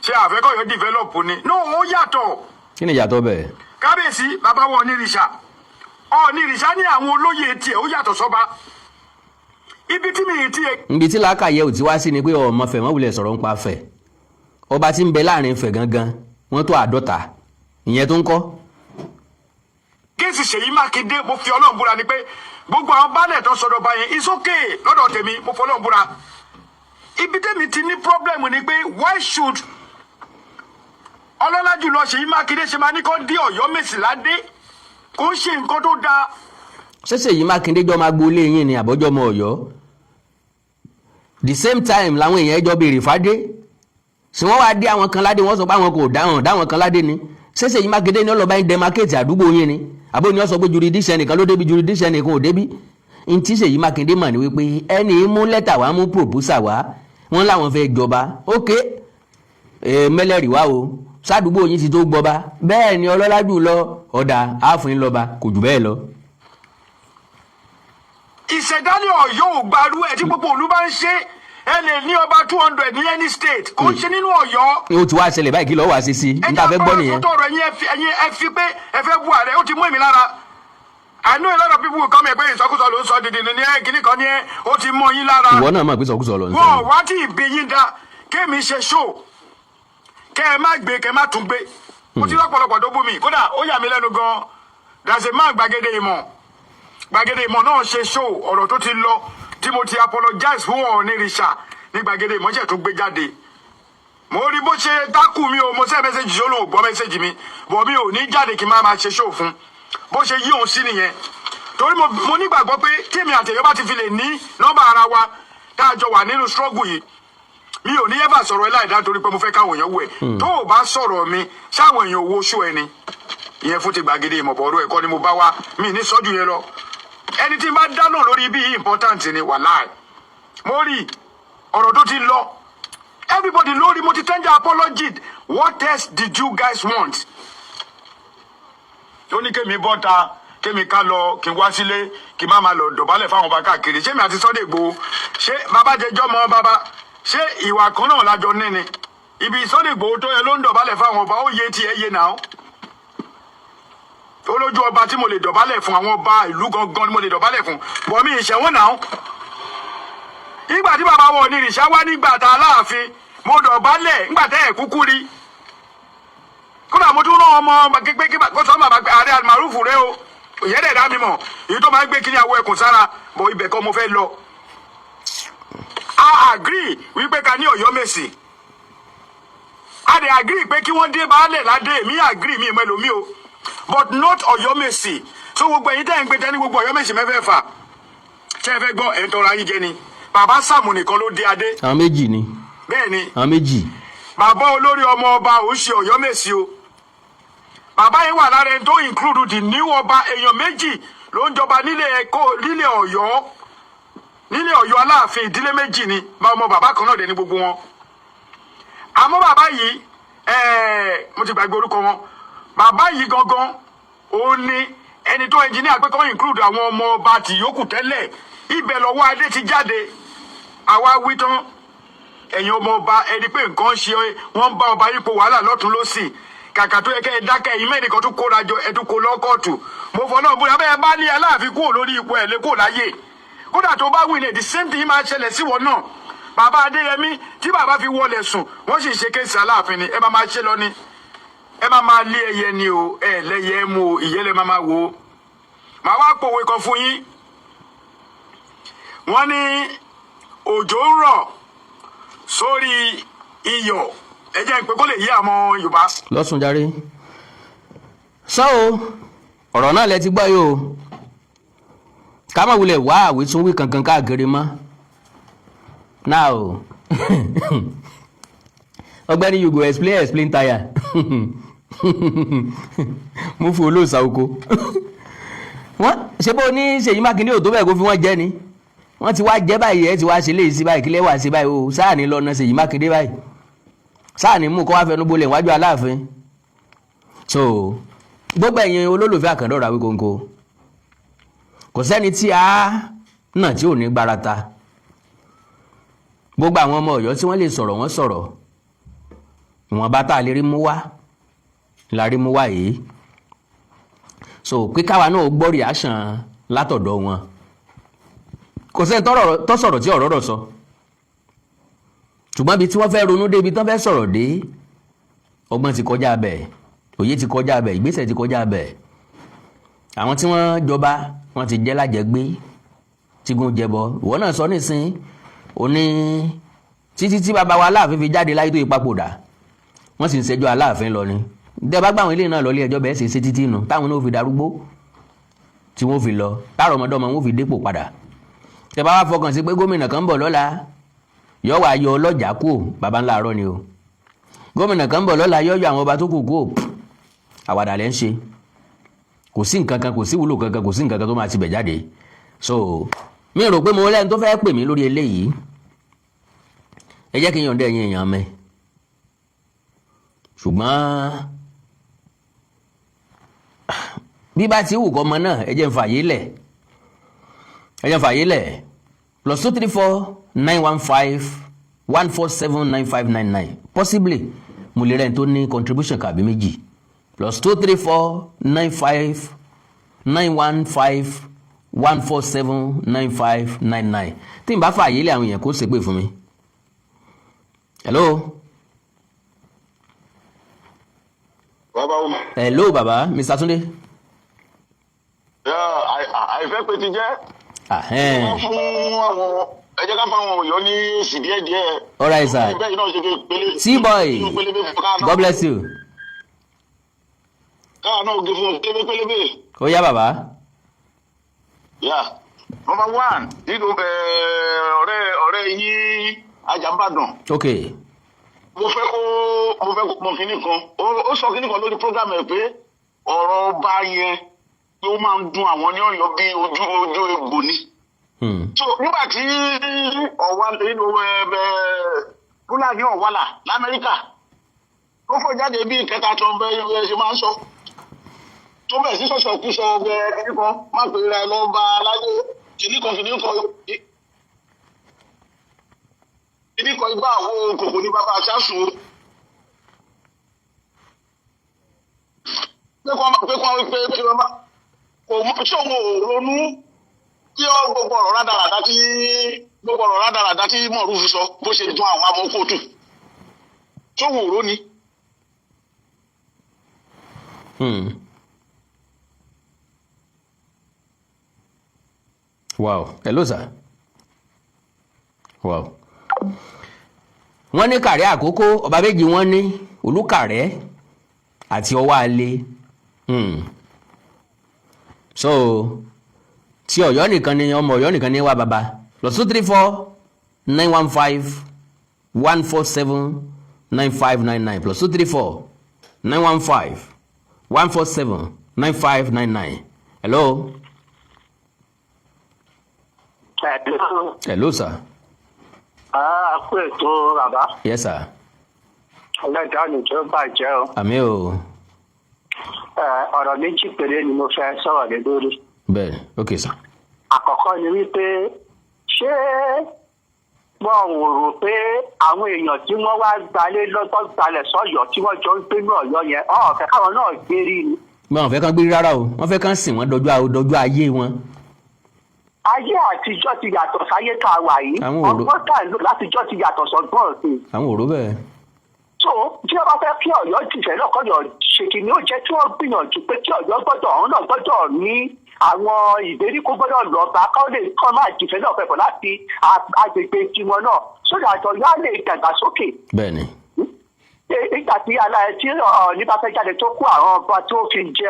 ṣe àfẹ́kọ̀ọ́ yóò develop ni. no ó yàtọ̀. kí ni ìyàtọ̀ bẹ́ẹ̀. kábíyèsí bàbá wọn onírìṣà ní àwọn olóyè tiẹ̀ ó yàtọ̀ sọ́ba. ibi tí mi ì tiẹ̀. ibi tí làákàyè ò ti wá sí ni pé ọmọ fẹ̀ mọ́ wulẹ̀ sọ̀rọ̀ ń pa fẹ̀ ọba tí ń bẹ láàrin fẹ̀ gangan wọ́n tó 50 ìyẹn tó ń kọ́. kéèsì Ṣèyí Mákindé mo fi Ọlọ́run búra ni pé gbogbo àwọn baálẹ̀ tó sọ̀rọ̀ báyẹn it's okay lọ́dọ̀ tèmi mo fi Ọlọ́run búra. ibi tèmi ti ní problem ni pé why should ọlọ́lá jùlọ Ṣèyí Mákindé ṣe máa ní kó dí Ọ̀yọ́mèsì ládé kó ṣe nǹkan tó dáa. ṣẹ̀ṣẹ̀ yìí Mákindé jọ máa gbolé yín ni àbọ́jọ́ ọmọ Ọ̀yọ́ the same time làwọn èèyàn ẹjọ́ béèrè fádé tí wọ́n wá dé àwọn kan ládé wọ́n sọ pé àwọn kò dáwọn kan ládé ni ṣẹ̀ṣẹ̀ yìí Mákindé ní ọlọ́ba ń demarcate àdúgbò yín ni àbó ni wọ́n sọ pé jurisdiction nìkan ló débi jurisdiction nìkan ò débi n tí Ṣèyí Mákindé mọ̀ ní wípé ẹni mú lẹ́tà wá mú proposal wá wọ́n láwọn fẹ́ jọba ok mẹ́lẹ́rìí wá o sádùúgbò yín ti tó gbọba bẹ́ẹ̀ ni ọlọ́lá jù lọ ọ̀dà ààfin lọ́ba kò jù bẹ́ẹ̀ lọ. ìṣẹ̀dálẹ̀ Ọ̀yọ́ ò gbarú ẹ̀ tí gbogbo òlu bá ń ṣe ẹ lè ní ọba 200 ní any state kò ń ṣe nínú Ọ̀yọ́. ó ti wá ṣẹlẹ̀ báyìí kí lọ́ọ́ wá sí sí níta fẹ́ gbọ́ nìyẹn. ẹ jẹ́ àpárá tó tọrọ ẹ̀yin ẹ fi pé ẹ fẹ́ bu ààrẹ ó ti mú èmi lára. I know a lot of people will come here pé ìsọkúsọ ló ń sọ dídì ní kíní kan ní ó ti mú yín lára. ìwọ náà mọ̀ pé ìsọkúsọ ló ń sọ. wọ́n wá tí ìbí yín dá kémi ṣe show kẹ́ ẹ má gbé kẹ́ ẹ má tún gbé. mo ti lọ́pọ̀lọpọ̀ tó bú mi kódà ó yà mí lẹ́nu gan-an dàsẹ̀ má gbàgede ìmọ̀ náà ṣe show ọ̀rọ̀ tó ti lọ tí mo ti apologize fún onírìṣà ní gbàgede ìmọ̀ ṣẹ̀ tó gbé jáde. mo rí bó ṣe dákù mi o mo sẹ́ mẹ́sẹ̀jì ṣó lóò gbọ́ mẹ́sẹ̀jì mi bọ̀ mi ò ní jáde kí n máa ṣe show fún bó ṣe yí òun sí nìyẹn torí mo nígbàgbọ́ pé tèmi àtẹ̀yọ́ bá ti fi lè ní nọ́mbà ara wa tá a jọ wà nínú struggle yìí mi ò ní yẹ́ bá sọ̀rọ̀ ẹ láìdá torí pé mo fẹ́ káwọn èèyàn wò ẹ̀ tó o bá sọ̀rọ̀ mi ṣáwọn èèyàn owó ṣó ẹni ìyẹn fún ti gbàgede ìmọ̀bọ̀ ọ̀rọ̀ ẹ̀kọ́ ni mo bá wá mi ní sọ́jú yẹn lọ ẹni tí n bá dáná lórí ibi yìí important ni wàláì mo rí ọ̀rọ̀ tó ti lọ everybody lórí mo ti tender apology what else did you guys want? ó ní kémi bọ́ta kémi ká lọ kí n wá sílé kí n má máa lọ dọ̀bálẹ̀ fáwọn ọba káàkiri ṣé mi àti Sunday Igboho ṣé bàbá jẹjọ́ mọ́ bàbá ṣé ìwà kan náà lájọ níni ibi Sunday Igboho tó yẹ ló ń dọ̀bálẹ̀ fáwọn ọba ó yé tiẹ̀ yé náà ó lójú ọba tí mo lè dọ̀bálẹ̀ fún àwọn ọba ìlú gangan ni mo lè dọ̀bálẹ̀ fún bọ̀ mi ìṣẹ̀wọ̀n náà nígbà tí bàbá wọn ní ìrìṣà wá nígbà tá Aláàfin mo dọ̀bálẹ̀ nígbà tẹ́ ẹ̀ kúkú rí kódà mo tún rán ọmọ gbégbé kó sọ bàbá Ààrẹ Almarufu rẹ o ìyẹn dẹ̀ dá mi mọ̀ èyí tó máa ń gbé kí ní àwọ̀ ẹkùn sára bọ̀ ibẹ̀ kọ́ mo fẹ́ lọ. a agree wípé ká ní Ọ̀yọ́mèsì a dẹ̀ agree pé kí wọ́n dé baálẹ̀ ládé mi agree mi ìmọ̀ ẹlòmí o but not Ọ̀yọ́mèsì so gbogbo ẹ̀yin tẹ́ ń gbé tẹ́ ní gbogbo Ọ̀yọ́mèsì mẹ́fẹ̀ẹ̀fà ṣé ẹ fẹ́ gbọ́ ẹ̀ ń tọrọ ayé jẹ ni bàbá Sàámù nìkan ló dé adé. àwọn méjì ni. bẹ́ẹ̀ ni àwọn méjì. bàbá olórí ọmọ ọba ò ṣe Ọ̀yọ́mèsì o bàbá yìí wà lára ẹni tó include the new ọba èèyàn méjì ló ń jọba nílé Ọ̀yọ́ nílé Ọ̀yọ́ Aláàfin ìdílé méjì ni bá ọmọ bàbá kan náà dé ní gbogbo wọn àmọ́ bàbá yìí mo ti gbàgbé orúkọ wọn bàbá yìí gangan ó ní ẹni tó ẹnjìníà pé kọ́ include àwọn ọmọ ọba tìyókù tẹ́lẹ̀ ibẹ̀ lọ́wọ́ adé ti jáde àwa wí tán ẹ̀yin ọmọ ọba ẹni pé nǹkan ṣe wọ́n ń bá ọba yípo wàhálà lọ́tún lọ́sì kàkà tó yẹ kẹ́ ẹ dákẹ́ ẹ̀yin mẹ́rin kan tó kóra jọ ẹ tó kó lọ́kọ̀ọ̀tù mo fọ náà bóyá bẹ́ẹ̀ bá ní Aláàfin kúrò lórí ipò ẹ̀ lé kó láyè kódà tó bá win the same thing máa ṣẹlẹ̀ sí wọn náà bàbá Adéyẹmí tí bàbá fi wọlé sùn wọ́n sì ṣe kéèsì Aláàfin ni ẹ máa ṣe lọ ni ẹ máa lé ẹyẹ ni o ẹ lẹ́yẹ mú o ìyẹlẹ máa wo màá wá pòwe kan fún yín wọ́n ní òjò ń rọ̀ sórí iyọ̀ ẹ jẹ́ pé kó lè yé àwọn Yorùbá. lọ́sùn járe sọ o ọ̀rọ̀ náà lẹ ti gbọ́ yìí o ká má wulẹ̀ wá àwítúnwí kankan káàkiri mọ́ náà o ọgbẹ́ni you go explain tire mo fi olóòsà oko wọ́n ṣe bó ní Ṣèyí Mákindé ò tó bẹ́ẹ̀ kó fi wọ́n jẹ́ ni wọ́n ti wá jẹ́ báyìí ẹ ti wá ṣe léyìí sí báyìí kílẹ̀ wá sí báyìí o sáà ní lọ́nà Ṣèyí Mákindé báyìí sáà ní mú kó wá fẹnu bolẹ̀ wájú Aláàfin so gbogbo ẹ̀yin olólùfẹ́ Àkàndá Awikonko kò sẹ́ni tí a náà tí ò ní gbarata gbogbo àwọn ọmọ Ọ̀yọ́ tí wọ́n lè sọ̀rọ̀ wọ́n sọ̀rọ̀ ìwọ̀n bá tá a lè rí mú wá la rí mú wá yìí so pé káwa náà gbọ́ reaction látọ̀dọ̀ wọn kò sẹ́ni tó sọ̀rọ̀ tí ọ̀rọ̀ rọ̀ sọ ṣùgbọ́n ibi tí wọ́n fẹ́ ronú dé ibi tí wọ́n fẹ́ sọ̀rọ̀ dé ọgbọ́n ti kọjá bẹ́ẹ̀ òye ti kọjá bẹ́ẹ̀ ìgbésẹ̀ ti kọjá bẹ́ẹ̀ àwọn tí wọ́n jọba wọ́n ti jẹ́ lájẹgbé tí gún jẹbọ ìwọ náà sọ nísìn òní títí tí bàbá wa Aláàfin fi jáde láyé tó ìpapòdà wọ́n sì ń ṣẹjọ́ Aláàfin lọ ni dẹ́ bá gbà àwọn ilé náà lọ ilé ẹjọ́ bẹ́ẹ̀ ṣe títí nù táwọn náà fi darúgbó tí wọ́n fi lọ táàrọ̀ ọmọdọ́mọ wọn fi dépò padà tẹ́ bá wá fọkàn sí pé gómìnà kan ń bọ̀ lọ́la yọ wá yọ ọlọ́jà kú bàbá ńlá àárọ̀ ni o gómìnà kan ń bọ̀ lọ́la yọ àwọn ọba tó kù kú àwàdà lẹ́ ń ṣe kò sí nǹkan kan kò sí wúlò kankan kò sí nǹkan kan tó máa ti bẹ̀ jáde so mi rò pé mo lẹ́nu tó fẹ́ pè mí lórí eléyìí ẹ jẹ́ kí n yọ̀ǹda ẹ̀yin èèyàn mi ṣùgbọ́n bí bá ti wù kọ́ ọmọ náà ẹ jẹ́ n fàyè lẹ̀ +234 915 147 9599 possibly mo lè rẹ̀ tó ní contribution kàbí méjì +234 95 915 147 9599 tí n bá fàyè lẹ̀ àwọn èèyàn kó ṣépè fún mi. hello baba Mr. Túndé. àìfẹ́ pé ti jẹ́ fún àwọn ẹ jẹ́ ká fún àwọn Ọ̀yọ́ ní èsì díẹ̀díẹ̀. all right sir T-boy God bless you. káà náà gé fún pélébé. ó yá bàbá. number one nínú ọ̀rẹ́ yín Ajanbadan. ok. mo fẹ́ kó mọ kinní kan ó sọ kinní kan lórí program ẹ̀ pé ọ̀rọ̀ ọba yẹn ló máa ń dùn àwọn ní Ọ̀yọ́ bí ojú egbò ni. so nígbà tí Fúlàní Ọ̀wálà l'Amẹ́ríkà ó fọ́ jáde bí kẹta tó ń bẹ ṣe máa ń sọ tó bẹ̀ sí sọ̀sọ̀ kú sọ ọgbẹ́ kinní kan má pè ra ẹ lọ́ba aláyé kinní kan igbá àwọn kòkò ní bàbá aṣáṣù pé kò mọ̀ tí òun ò ronú kí ọ gbogbo ọ̀rọ̀ rádaràdá tí gbogbo ọ̀rọ̀ rádaràdá tí mọ̀rú fi sọ bó ṣe dún àwọn amọ̀ kóòtù tó wò ró ni. Wow. Hello, sir. Wow. Wọ́n ní kàrẹ́ àkókò ọba méjì wọ́n ní olúkàrẹ́ àti ọwọ́ alẹ́. So tí Ọ̀yọ́ nìkan ni ọmọ Ọ̀yọ́ nìkan ni wá bàbá +234 915 147 9599 +234 915 147 9599. Hello. Hello, sir. Kú ètò bàbá. Yes, sir. Ọlọ́jà ni tó bàjẹ́ o. Àmín o. Ọ̀rọ̀ méjì péré ni mo fẹ́ sọ̀rọ̀ lé lórí. Bẹ́ẹ̀, ok, sir. Àkọ́kọ́ ni wípé ṣé wọ́n ò rò pé àwọn èèyàn tí wọ́n wá gbalé lọ́tọ́ gbalẹ̀ sọ́yọ́ tí wọ́n jọ ń gbé ní Ọ̀yọ́ yẹn ọ̀fẹ́ káwọn náà gbérí ni. Wọ́n fẹ́ kán gbérí rárá o, wọ́n fẹ́ kán sìn wọ́n dọjú ayé wọn. Ayé àtijọ́ ti yàtọ̀ sáyé tá a wà yìí. Ọgbọ́n tá à ń lò látijọ́ ti yàtọ̀ sọ́gbọ́n ọ̀sìn. Àwọn òró bẹ́ẹ̀. So tí wọ́n bá fẹ́ kí Ọ̀yọ́ jìfẹ́ náà kọ́yọ̀ ṣèkì ni ó jẹ́ tí wọ́n gbìyànjú pé kí Ọ̀yọ́ gbọ́dọ̀ ọ̀hún náà gbọ́dọ̀ ní àwọn ìgbèríko gbọ́dọ̀ lọ bá káwọn lè kọ́ máa jìfẹ́ náà pẹ̀pọ̀ láti agbègbè tiwọn náà sódà Ọ̀yọ́ á lè dàgbàsókè. Bẹ́ẹ̀ni. Nígbà tí ní bá fẹ́ jáde tó kó àwọn ọba tó fi jẹ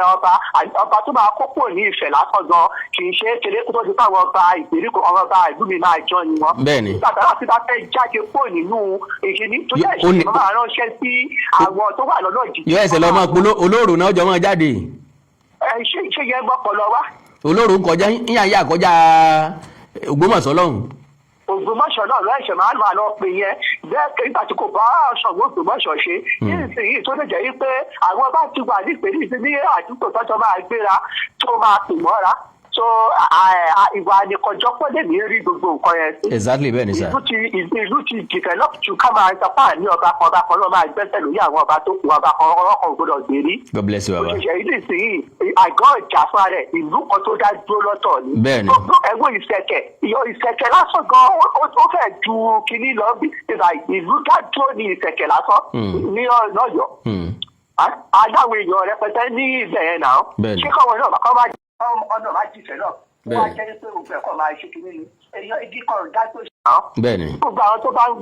ọba tó máa kókó ní Ifẹ̀ lásán gan kì í ṣe kéré kó tó di fáwọn ọba ìgbèríko àwọn ọba ìlú mi máa jọ ni wọn. Bẹ́ẹ̀ni. Nígbà tí láti bá fẹ́ jáde kó nínú ìṣẹ́ni tó jẹ́ ìṣẹ́ni máa ránṣẹ́ sí àwọn tó wà lọ́nà jìjì. Yóò ẹsẹ̀ lọ máa polo olóòrò náà jọ máa jáde. Ṣé yẹn gbọ́pọ̀ lọ wá? Olóòrò ń kọjá yíyá kọjá Ògbómọ̀ṣọ́ lọ́hùn. Ògbómọ̀ṣọ́ náà lọ ẹ̀ṣẹ̀ máa lọ pè yẹn bẹ́ẹ̀ nígbà tí kò bá Ṣàngó Ògbómọ̀ṣọ́ ṣe nísìnyí tó lè jẹ́ wípé àwọn bá ti wà nípìnlẹ̀ ní àdúgbò tọ́jọ́ máa gbéra tó máa pè mọ́ra so ìwà ànìkànjọ́pọ̀ lè ní rí gbogbo nǹkan yẹn sí. Exactly bẹ́ẹ̀ ni sir. ìlú ti develop ju ká máa sọpá ní ọba kan náà máa gbẹ́sẹ̀ lórí àwọn ọba tó kù ọba kan ọkọ̀ gbọdọ̀ gbèrí. God bless you baba. òṣìṣẹ́ ilé ìsìn àgọ́ ìjà fún rẹ̀ ìlú kan tó dá dúró lọ́tọ̀ ni. Bẹ́ẹ̀ni. ẹ̀wọ̀n ìṣẹ̀kẹ̀ lásán gan ó fẹ́ ju kinní lọ bí ìlú dá dúró ní ìṣẹ̀kẹ̀ lásán ní Ọ̀yọ́. adáwọ̀ èèyàn rẹpẹtẹ ní ibẹ̀ yẹn náà. Bẹ́ẹ̀ni. ṣé kọ́wọ́ náà kọ́ máa ọ̀nà máa jìfẹ́ náà wọ́n á jẹ́ pé gbogbo ẹ̀kọ́ máa ṣe kìíní ni èèyàn igi kan dá tó ṣe. Bẹ́ẹ̀ni. gbogbo àwọn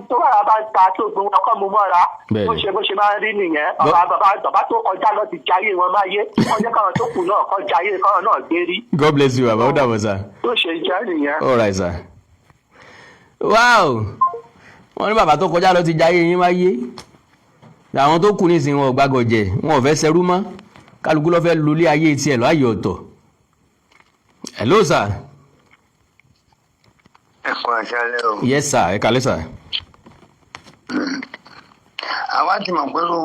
tó bá bá ń ta tó gbogbo ọkọ mu mọ́ra bó ṣe máa ń rí nìyẹn bàbá tó kọjá lọ ti jayé wọn máa yé wọ́n jẹ́ káwọn tó kù náà kọ́ jayé káwọn náà gbé rí. God bless you baba ó dàbọ̀ sir. tó ṣe jẹ́ nìyẹn. All right sir. Wow wọ́n ní bàbá tó kọjá lọ ti jayé yín máa yé àwọn tó kù nísìnyí wọn ò gbàgọ̀ jẹ wọn ò fẹ́ ṣerú mọ́ kálukú ló fẹ́ lulẹ̀ ayé tiẹ̀ lọ ayé ọ̀tọ̀. Hello sir. Ẹ kú àṣálẹ́ o. Yes sir ẹ kálẹ́ sir. Àwa ti mọ̀ pẹ̀lú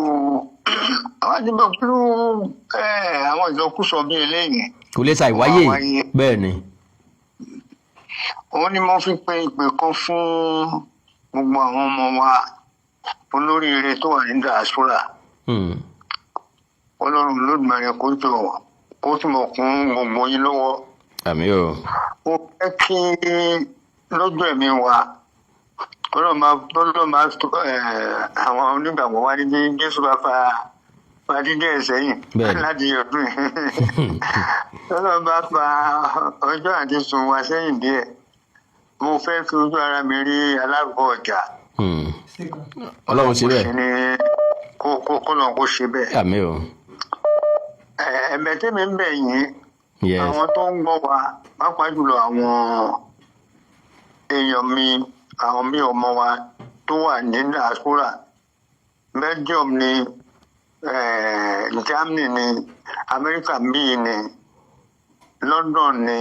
àwọn ìsọkúsọ bíi eléyìí. Kò lè ṣàìwáyé bẹ́ẹ̀ ni. Òun ni mo fi pe ìpè kan fún gbogbo àwọn ọmọ wa olóríire tó wà ní diaspora. Ọlọ́run Olódùmarè kó jọ kó túnbọ̀ kún gbogbo yín lọ́wọ́. Àmín o. Ó fẹ́ kí lójú ẹ̀mí wa Ọlọ́run máa àwọn onígbàgbọ́ wa ní Jésù bá fa dídé ẹ̀ sẹ́yìn láti ọdún yìí. Ọlọ́run bá fa ọjọ́ àti sùn wa sẹ́yìn díẹ̀. Mo fẹ́ fi ojú ara mi rí alágbó ọjà. Ọlọ́run ṣe bẹ́ẹ̀. Kó lọ́n kó ṣe bẹ́ẹ̀. Àmín o. Ẹ̀bẹ̀ tèmi ń bẹ̀ yín. Yes. Àwọn tó ń gbọ́ wa pàápàá jùlọ àwọn èèyàn mi àwọn bí ọmọ wa tó wà ní diaspora Belgium ni Germany ni America bíi ni London ni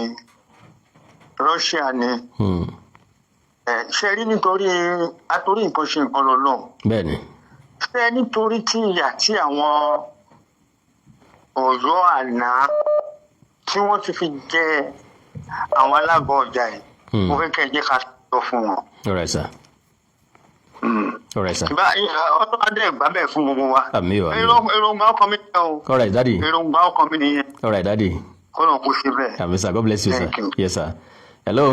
Russia ni ṣe rí nítorí àtòrí nǹkan ṣe nǹkan lọ́nà. Bẹ́ẹ̀ni. Ṣé nítorí tí ìyà tí àwọn Ọ̀yọ́ àná tí wọ́n ti fi jẹ àwọn alága ọjà yìí mo fẹ́ kẹ́ ẹ jẹ́ ká sọ fún wọn. All right sir. All right sir. Ọlọ́run adé ìgbà bẹ́ẹ̀ fún gbogbo wa. Àmín o. Èròǹgbà ọkàn mi nìyẹn o. All right daddy. Èròǹgbà ọkàn mi nìyẹn. All right daddy. Kọ́nà kó ṣe bẹ́ẹ̀. Àmín sir. God bless you sir. Thank you. Yes sir. Hello.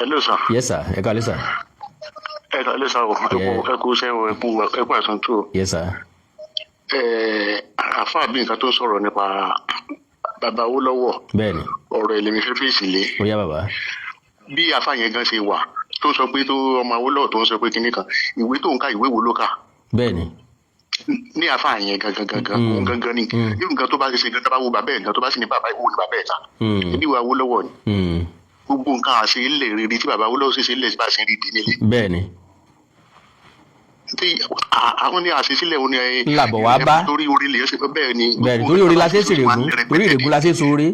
Hello, sir. Yes, sir. Ẹ káalẹ́ sir. Hello, sir. Ẹ kú iṣẹ́ o, ẹ kú àìsàn tó. Yes, sir. Àfáà bí nǹkan tó sọ̀rọ̀ nípa bàbá Awólọ́wọ̀. Bẹ́ẹ̀ni. Ọ̀rọ̀ ẹlẹ́mi fẹ́ fèsì lé. Ó yá bàbá. Bí àfáà yẹn gan ṣe wà tó sọ pé tó ọmọ Awólọ́wọ̀ tó ń sọ pé kinní kan ìwé tó ń ka ìwé wo ló kà. Bẹ́ẹ̀ni. Ní àfáà yẹn gangan gangan ni irú nǹkan tó bá ṣe gan tó bá wo bàbá ẹ̀ gan tó bá sì ní bàbá ìwò ní bàbá ẹ̀ ta. Ibi ìwà Awólọ́wọ̀ ni. Gbogbo nǹkan àṣeyílẹ̀ rere tí bàbá Awólọ́wọ̀ ṣe sílẹ̀ bá ṣe rí di nílé. Bẹ́ẹ̀ni. Àwọn ní àṣesílẹ̀ òun ni làbọ̀ wá bá torí orí lè ṣe bẹ́ẹ̀ ni. Bẹ́ẹ̀ni torí orí la ṣe ṣèrègùn torí ìrègùn la ṣe sóore.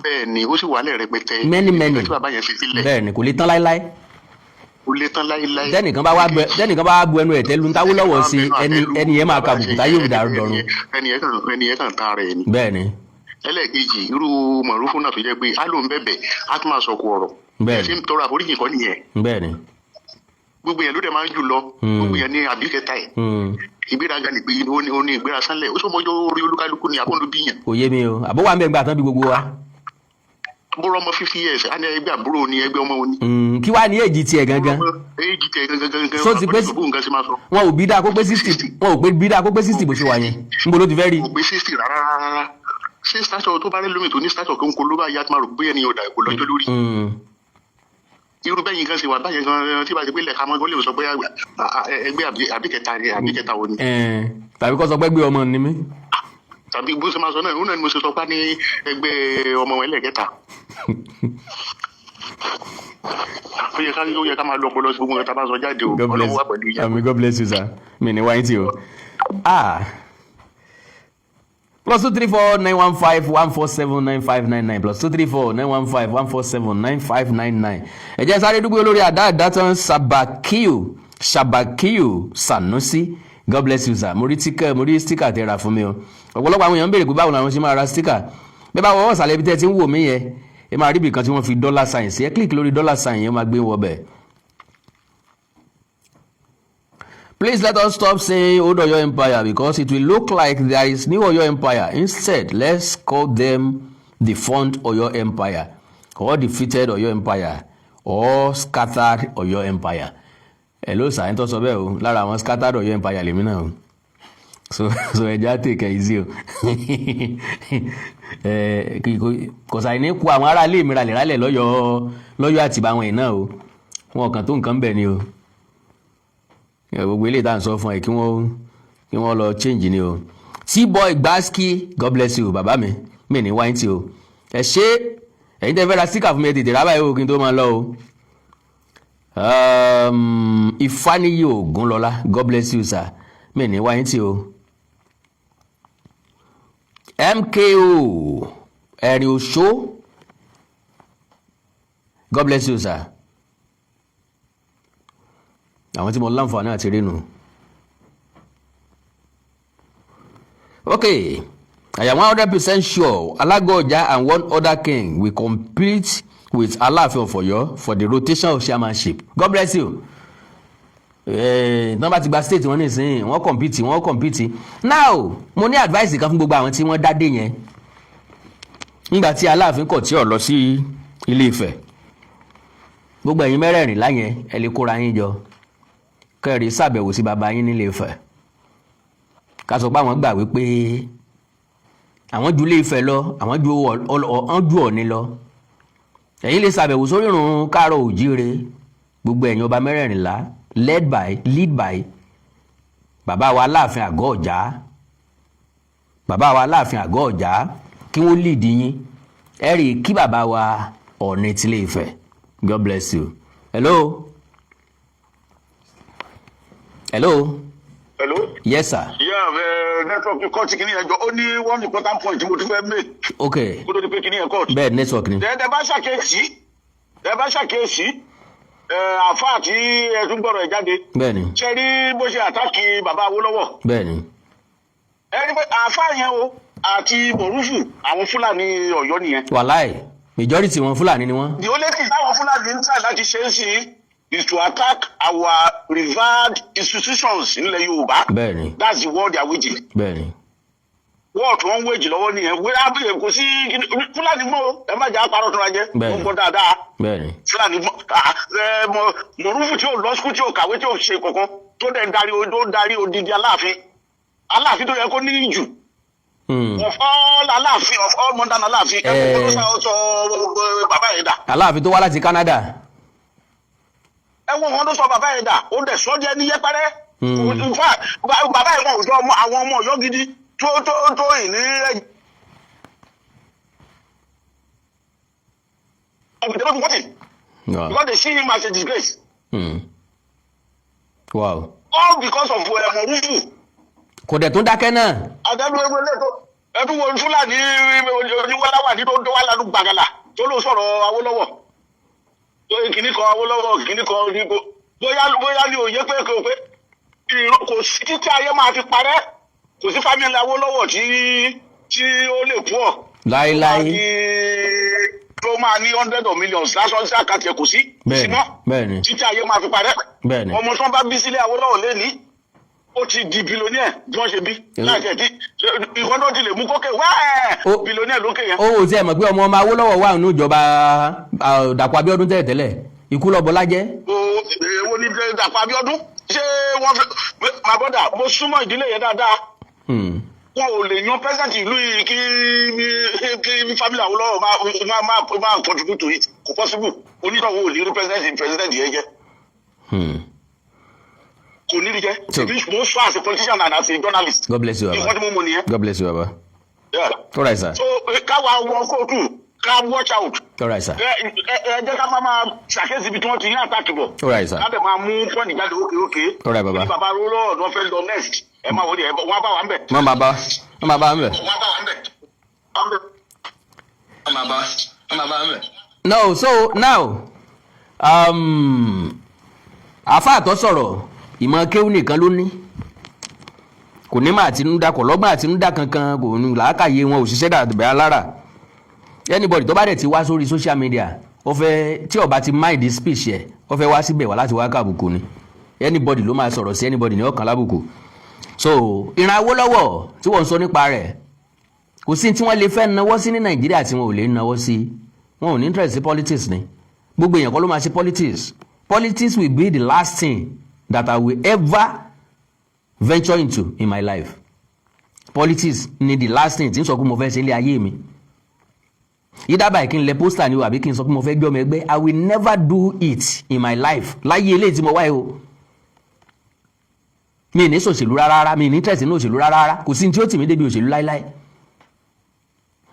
Bẹ́ẹ̀ ni ó sì wà lẹ̀ rẹpẹtẹ. Many. Bẹ́ẹ̀ni kò lè tán láíláí. Kò lè tán láíláí. Tẹ́nìkan bá wá bu ẹnu ẹ̀ tẹ́lu ń Awólọ́wọ̀ sí ẹni yẹn máa ka bùkún táyé òbí dọ̀run. Ẹni yẹn kàn tán rẹ̀ ni. Bẹ́ẹ̀ni. Ẹlẹ́ẹ̀kejì irú Mọ̀rúfù náà tó jẹ́ pé á ló ń bẹ̀bẹ̀ á tún máa sọ̀kù ọ̀rọ̀. Bẹ́ẹ̀ni. ṣé ń tọrọ àforíjì kọ́ nìyẹn. Bẹ́ẹ̀ni. Gbogbo yẹn ló dẹ̀ máa ń jù lọ. Gbogbo yẹn ní àbíkẹ́ta ẹ̀. Ìgbéraga ni pé ó ní ìgbéra sánlẹ̀ ó sọmọjọ́ orí olúkálukú ni àbọ̀ndó bíyàn. Kò yé mi o àbó wà ń bẹ gbà tán bí gbogbo wa. Bọ́rọ̀ ọmọ 50 years á ní ẹgbẹ́ àbúrò ní ẹgbẹ́ ọmọ òní. Kí wàá ní èjì tiẹ̀ gangan. Èjì tiẹ̀ gangan. So ti pé wọn ò bí dáa kó pé 60 wọn ò pé bí dáa kó pé 60 bó ṣe wà yẹn. Níbo ló ti fẹ́ rí? Kò pé 60 rárá. Ṣé sátọ̀ tó bá rẹ́ lómi tó ní sátọ̀ kan kó ló bá yá tó máa rò pé ẹni ọ̀dà kò lọ́jọ́ lórí. Irú bẹ́yìn kan ṣe wà báyẹn gan tí bá ti pé lẹ́ka mọ́ lè sọ pé ẹgbẹ́ àbíkẹta wo ni. Tàbí kó sọ pé gbé ọmọ ni mí. Tàbí bó ṣe máa sọ náà òun náà ni mo ṣe sọ pé ní ẹgbẹ́ ọmọ ẹlẹ́kẹta. Ó yẹ ká máa lọ ọpọlọ sí gbogbo nǹkan tá a bá sọ jáde o. Ọlọ́run wà pẹ̀lú ìyá. God bless you sir. Mi ní wáyé tí o. +234 915 147 9599 +234 915 147 9599. Ẹ jẹ́ sáré dúpẹ́ olórí àdá-àdátán Sabakiu Sanusi. God bless you sir. Mo rí sticker tẹ́ ra fún mi o. Ọ̀pọ̀lọpọ̀ àwọn èèyàn ń béèrè pé báwo làwọn ṣe máa ra sticker. Bẹ́ẹ̀ bá wọ́n sàlẹ̀ ibi tẹ́ ti ń wò mí yẹn ẹ máa rí ibì kan tí wọ́n fi $sign sí ẹ click lórí $sign yẹn máa gbé wọ bẹ̀. Please let us stop saying Old Oyo Empire because it will look like there is new Oyo Empire. Instead, let's call them the defunct Oyo Empire or defeated Oyo Empire or scattered Oyo Empire. Hello sir, ẹni tó sọ bẹ́ẹ̀ o lára àwọn scattered Oyo Empire lèmi náà o. So ẹja take it easy o. Kò sàì ní kú àwọn ará ilé mi ralẹ̀ lọ́yọ̀ àtìbá wọn iná o. Wọn kàn tó nǹkan bẹ̀ ni o. Gbogbo ilé ìta ń sọ fún ẹ kí wọ́n lọ change ni o. T-boy Gbaski, God bless you bàbá mi ní wáyé tí o. Ẹ ṣe ẹ̀yin tẹ́ fẹ́ ra sticker fún mi tètè rábàá yóò kí n tó máa lọ o. Ifáníyì Ògúnlọlá, God bless you sir ní wáyé tí o. MKO Ẹ̀rìn Òṣó, God bless you sir. Àwọn tí mo láǹfààní àti rínu. Okay, I am 100% sure Alagoja and one other king will compete with Alaafin Oyo for the rotation of chairmanship. God bless you. Nọ́mbà ti gba state wọn nísìnyí wọ́n compete. Now mo ní advice kan fún gbogbo àwọn tí wọ́n dádé yẹn. Nígbà tí Aláàfin kọ̀ tí ó lọ sí Ilé Ifẹ̀. Gbogbo ẹ̀yin mẹ́rẹ̀ẹ̀rin láyẹn ẹ lè kóra yín jọ. Kẹ́rì ṣàbẹ̀wò sí bàbá yín nílé Ifẹ̀. Ká sọ pé àwọn gbà wípé àwọn ju Ilé Ifẹ̀ lọ, àwọn ju Ọ̀ọ̀ni lọ. Ẹ̀yin lè ṣàbẹ̀wò sórí ìrun Káàárọ̀ Oòjíire gbogbo ẹ̀yin ọba mẹ́rẹ̀ẹ̀rìnlá lead by bàbá wa Aláàfin Àgọ́ Ọ̀já kí wọ́n lead yín. Ẹ rí kí bàbá wa Ọ̀ọ̀ni ti Ilé Ifẹ̀. God bless you. Hello. Yes sir. Yeah, network court kini ẹjọ́ ó ní one important point mo ti fẹ́ make. Okay. Kó tó di pé kini ẹ court. Bẹ́ẹ̀ network ni. Tẹ́ bá ṣàkíyèsí àfáà tí ẹ tún gbọ́rọ̀ ẹ̀ jáde. Bẹ́ẹ̀ni. Ṣé rí bó ṣe àtàkì bàbá Awólọ́wọ̀. Bẹ́ẹ̀ni. Ẹ rí pé àfáà yẹn o àti Mọ̀rúfù àwọn Fúlàní Ọ̀yọ́ nìyẹn. Wàláì majority wọn Fúlàní ni wọ́n. The only thing táwọn Fúlàní ń try láti ṣe é sí is to attack our revered institutions nílẹ̀ Yorùbá. Bẹ́ẹ̀ni. That's the war they are waging. Bẹ́ẹ̀ni. wọ́ọ̀ tí wọ́n ń wéjì lọ́wọ́ nìyẹn wíwá bí kò sí Fúlàní mọ́ ẹ má jà parọ́ tó ra jẹ́ ó ń bọ́ dáadáa Fúlàní mọ̀rúfù tí ò lọ skul tí ò kàwé tí ò ṣe kankan tó dẹ̀ ń darí odidi Aláàfin tó yẹ kó ní jù of all Aláàfin of all modern Aláàfin ẹ kò sọ bàbá yẹn dà. Aláàfin tó wá láti Canada. ẹ wo wọn tó sọ bàbá yẹn dà ó dẹ̀ sọ́jẹ́ ní yẹpẹrẹ bàbá yẹn wọn ò jọ àwọn ọmọ Ọ̀yọ́ gidi tó ìní ẹ̀jẹ̀. Because they see him as a disgrace. Wow. All because of Mọ̀rúfù. Kò dẹ̀ tó dákẹ́ náà. Ẹbí wo Fúlàní oníwàláwà ní tó wà lánàá gbàgàlà tó ló sọ̀rọ̀ Awólọ́wọ̀. Tó kìíní kan Awólọ́wọ̀ kìíní kan onígbò. Bóyá ní òye pé kò sí títí ayé máa fi parẹ́. Kò sí fámìlì Awólọ́wọ̀ tí ó lè pọ̀. Láíláí. Tó máa ní hundred of millions lásán sí àkàtì ẹ̀ kò sí. Bẹ́ẹ̀ni. Títí ayé máa fi parẹ́. Bẹ́ẹ̀ni. Ọmọ tó ń bá bí sílé Awólọ́wọ̀ lé ní. Ó ti di billionaire bí wọ́n ṣe bí. Láìpẹ́ tí ìwọ́n tó ti lè mú kókè wá billionaire lókè yẹn. Ó ti ẹ̀ mọ̀ pé ọmọ Awólọ́wọ̀ wà nínú ìjọba Dàpọ̀ Abíọ́dún tẹ́lẹ̀ ikú lọ Bọ́lá jẹ́. Èwo ni Dàpọ̀ Abíọ́dún ṣé wọ́n fi my brother mo súnmọ́ ìdílé yẹn dáadáa. Wọn ò lè yan president ìlú yìí kí family Awólọ́wọ̀ máa contribute to it kò possible onítọ̀wọ́ ò ní rí president yẹn jẹ́. Kò ní rí jẹ́ mo sọ as a politician and as a journalist. God bless you baba. Ìwọ́n tí mo mọ̀ nìyẹn. God bless you baba. All right sir. So káwa wọ kóòtù ká watch out. All right sir. Ẹ jẹ́ ká máa ṣàkíyèsí ibi tí wọ́n ti ní àtàkì bọ̀. All right sir. Ká dẹ̀ máa mú pọ́ǹdì jáde ókè. All right baba. Ní bàbá rólọ́ ọ̀dọ́ fẹ́ lọ next ẹ máa wọlé ẹ wọ́n bá wà ń bẹ̀. Wọ́n máa bá wà ń bẹ̀. No, so now àfáà tó sọ̀rọ̀ ìmọ̀ kéwú nìkan ló ní kò ní mà àtinúdá kò lọ́gbọ́n àtinúdá kankan kò ní làákàyè wọn ò ṣiṣẹ́ dàbẹ̀ alára anybody tó bá dẹ̀ ti wá sórí social media ó fẹ́ tí ó bá ti mind speech ẹ̀ ó fẹ́ wá síbẹ̀ wá láti wá kàbùkù ni anybody ló máa sọ̀rọ̀ sí anybody ní ọkàn lábùkù so ìran Awólọ́wọ̀ tí wọ́n ń sọ nípa rẹ̀ kò sí tí wọ́n lè fẹ́ náwó sí ní Nàìjíríà tí wọn ò lè náwó sí wọn ò ní interest sí politics ni gbogbo èèyàn kọ́ ló máa ṣe politics will be the last thing that I will ever venture into in my life. Politics ni the last thing tí n sọ pé mo fẹ́ ṣe ilé ayé mi. Ìdábàá kí n lẹ pósítà ni o àbí kí n sọ pé mo fẹ́ gbé ọmọ ẹgbẹ́ I will never do it in my life. Láyé eléyìí tí mo wáyé o. Mi ní sòṣèlú rárá mi ní interest ní òṣèlú rárá kò sí ní tí ó tì mí débi òṣèlú láíláí.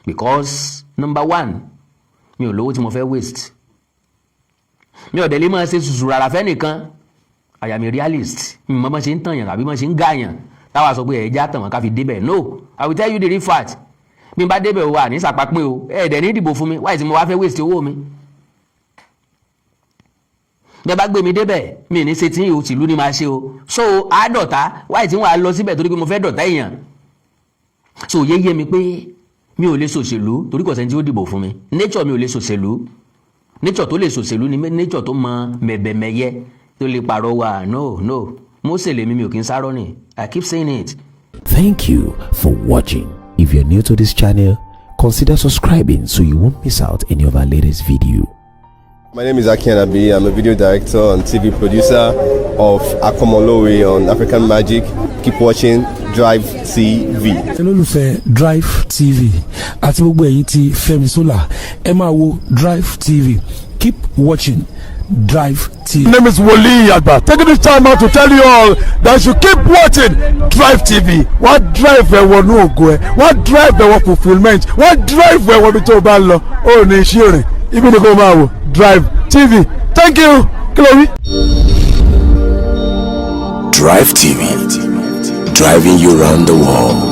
Because number one mi ò lówó tí mo fẹ́ waste. Mi ò dẹ̀ lè máa ṣe sùsù rárá fẹ́ nìkan. I am a realist. Mi mọ̀ bọ́n ṣe ń tànyàn àbí bọ́n ṣe ń gàyàn. Táwa sọ pé ẹ̀já tàn wọ́n ká fi débẹ̀. No, I will tell you the real fact. Bí n bá débẹ̀ o wà ní sàpapín o. Ẹ̀ẹ́dẹ̀ ní ìdìbò fún mi. Wáyé tí mo wá fẹ́ waste owó mi. Bẹ́ẹ̀ bá gbé mi débẹ̀, mi ní ṣe tí yóò tìlú ni máa ṣe o. So àádọ́ta wáyé tí wọ́n á lọ síbẹ̀ torí pé mo fẹ́ dọ̀tá èèyàn. So yé mi pé mi ò lè ṣòṣèlú torí kò sẹ́ni tí ó dìbò fún mi. Nature mi ò lè ṣòṣèlú. Nature tó lè ṣòṣèlú ni nature tó mọ mẹ̀bẹ̀mẹ̀yẹ. To lè pàrọwà no Mósè lèmi mi ò kí n sárọ́ ni I keep saying it. Thank you for watching. If you're new to this channel, consider subscribing so you won't miss out any of our latest video. My name is Aki Anabi. I'm a video director and TV producer of Akomolowe on African Magic. Keep watching Drive TV. Olólùfẹ́ Drive TV àti gbogbo ẹ̀yin tí Fẹ́mi Sola ẹ máa wo Drive TV. Keep watching Drive TV. My name is Wole Agba. Taking this time out to tell you all that you keep watching Drive TV. What drive ẹ̀wọ̀ ní ògo ẹ̀? What drive ẹ̀wọ̀ fulfilment? What drive ẹ̀wọ̀ bí tó o bá lọ? Ó ní iṣẹ́ rìn. Ibi ni kò máa wò Drive TV. Thank you. Kílódé? Drive TV. Driving you around the world.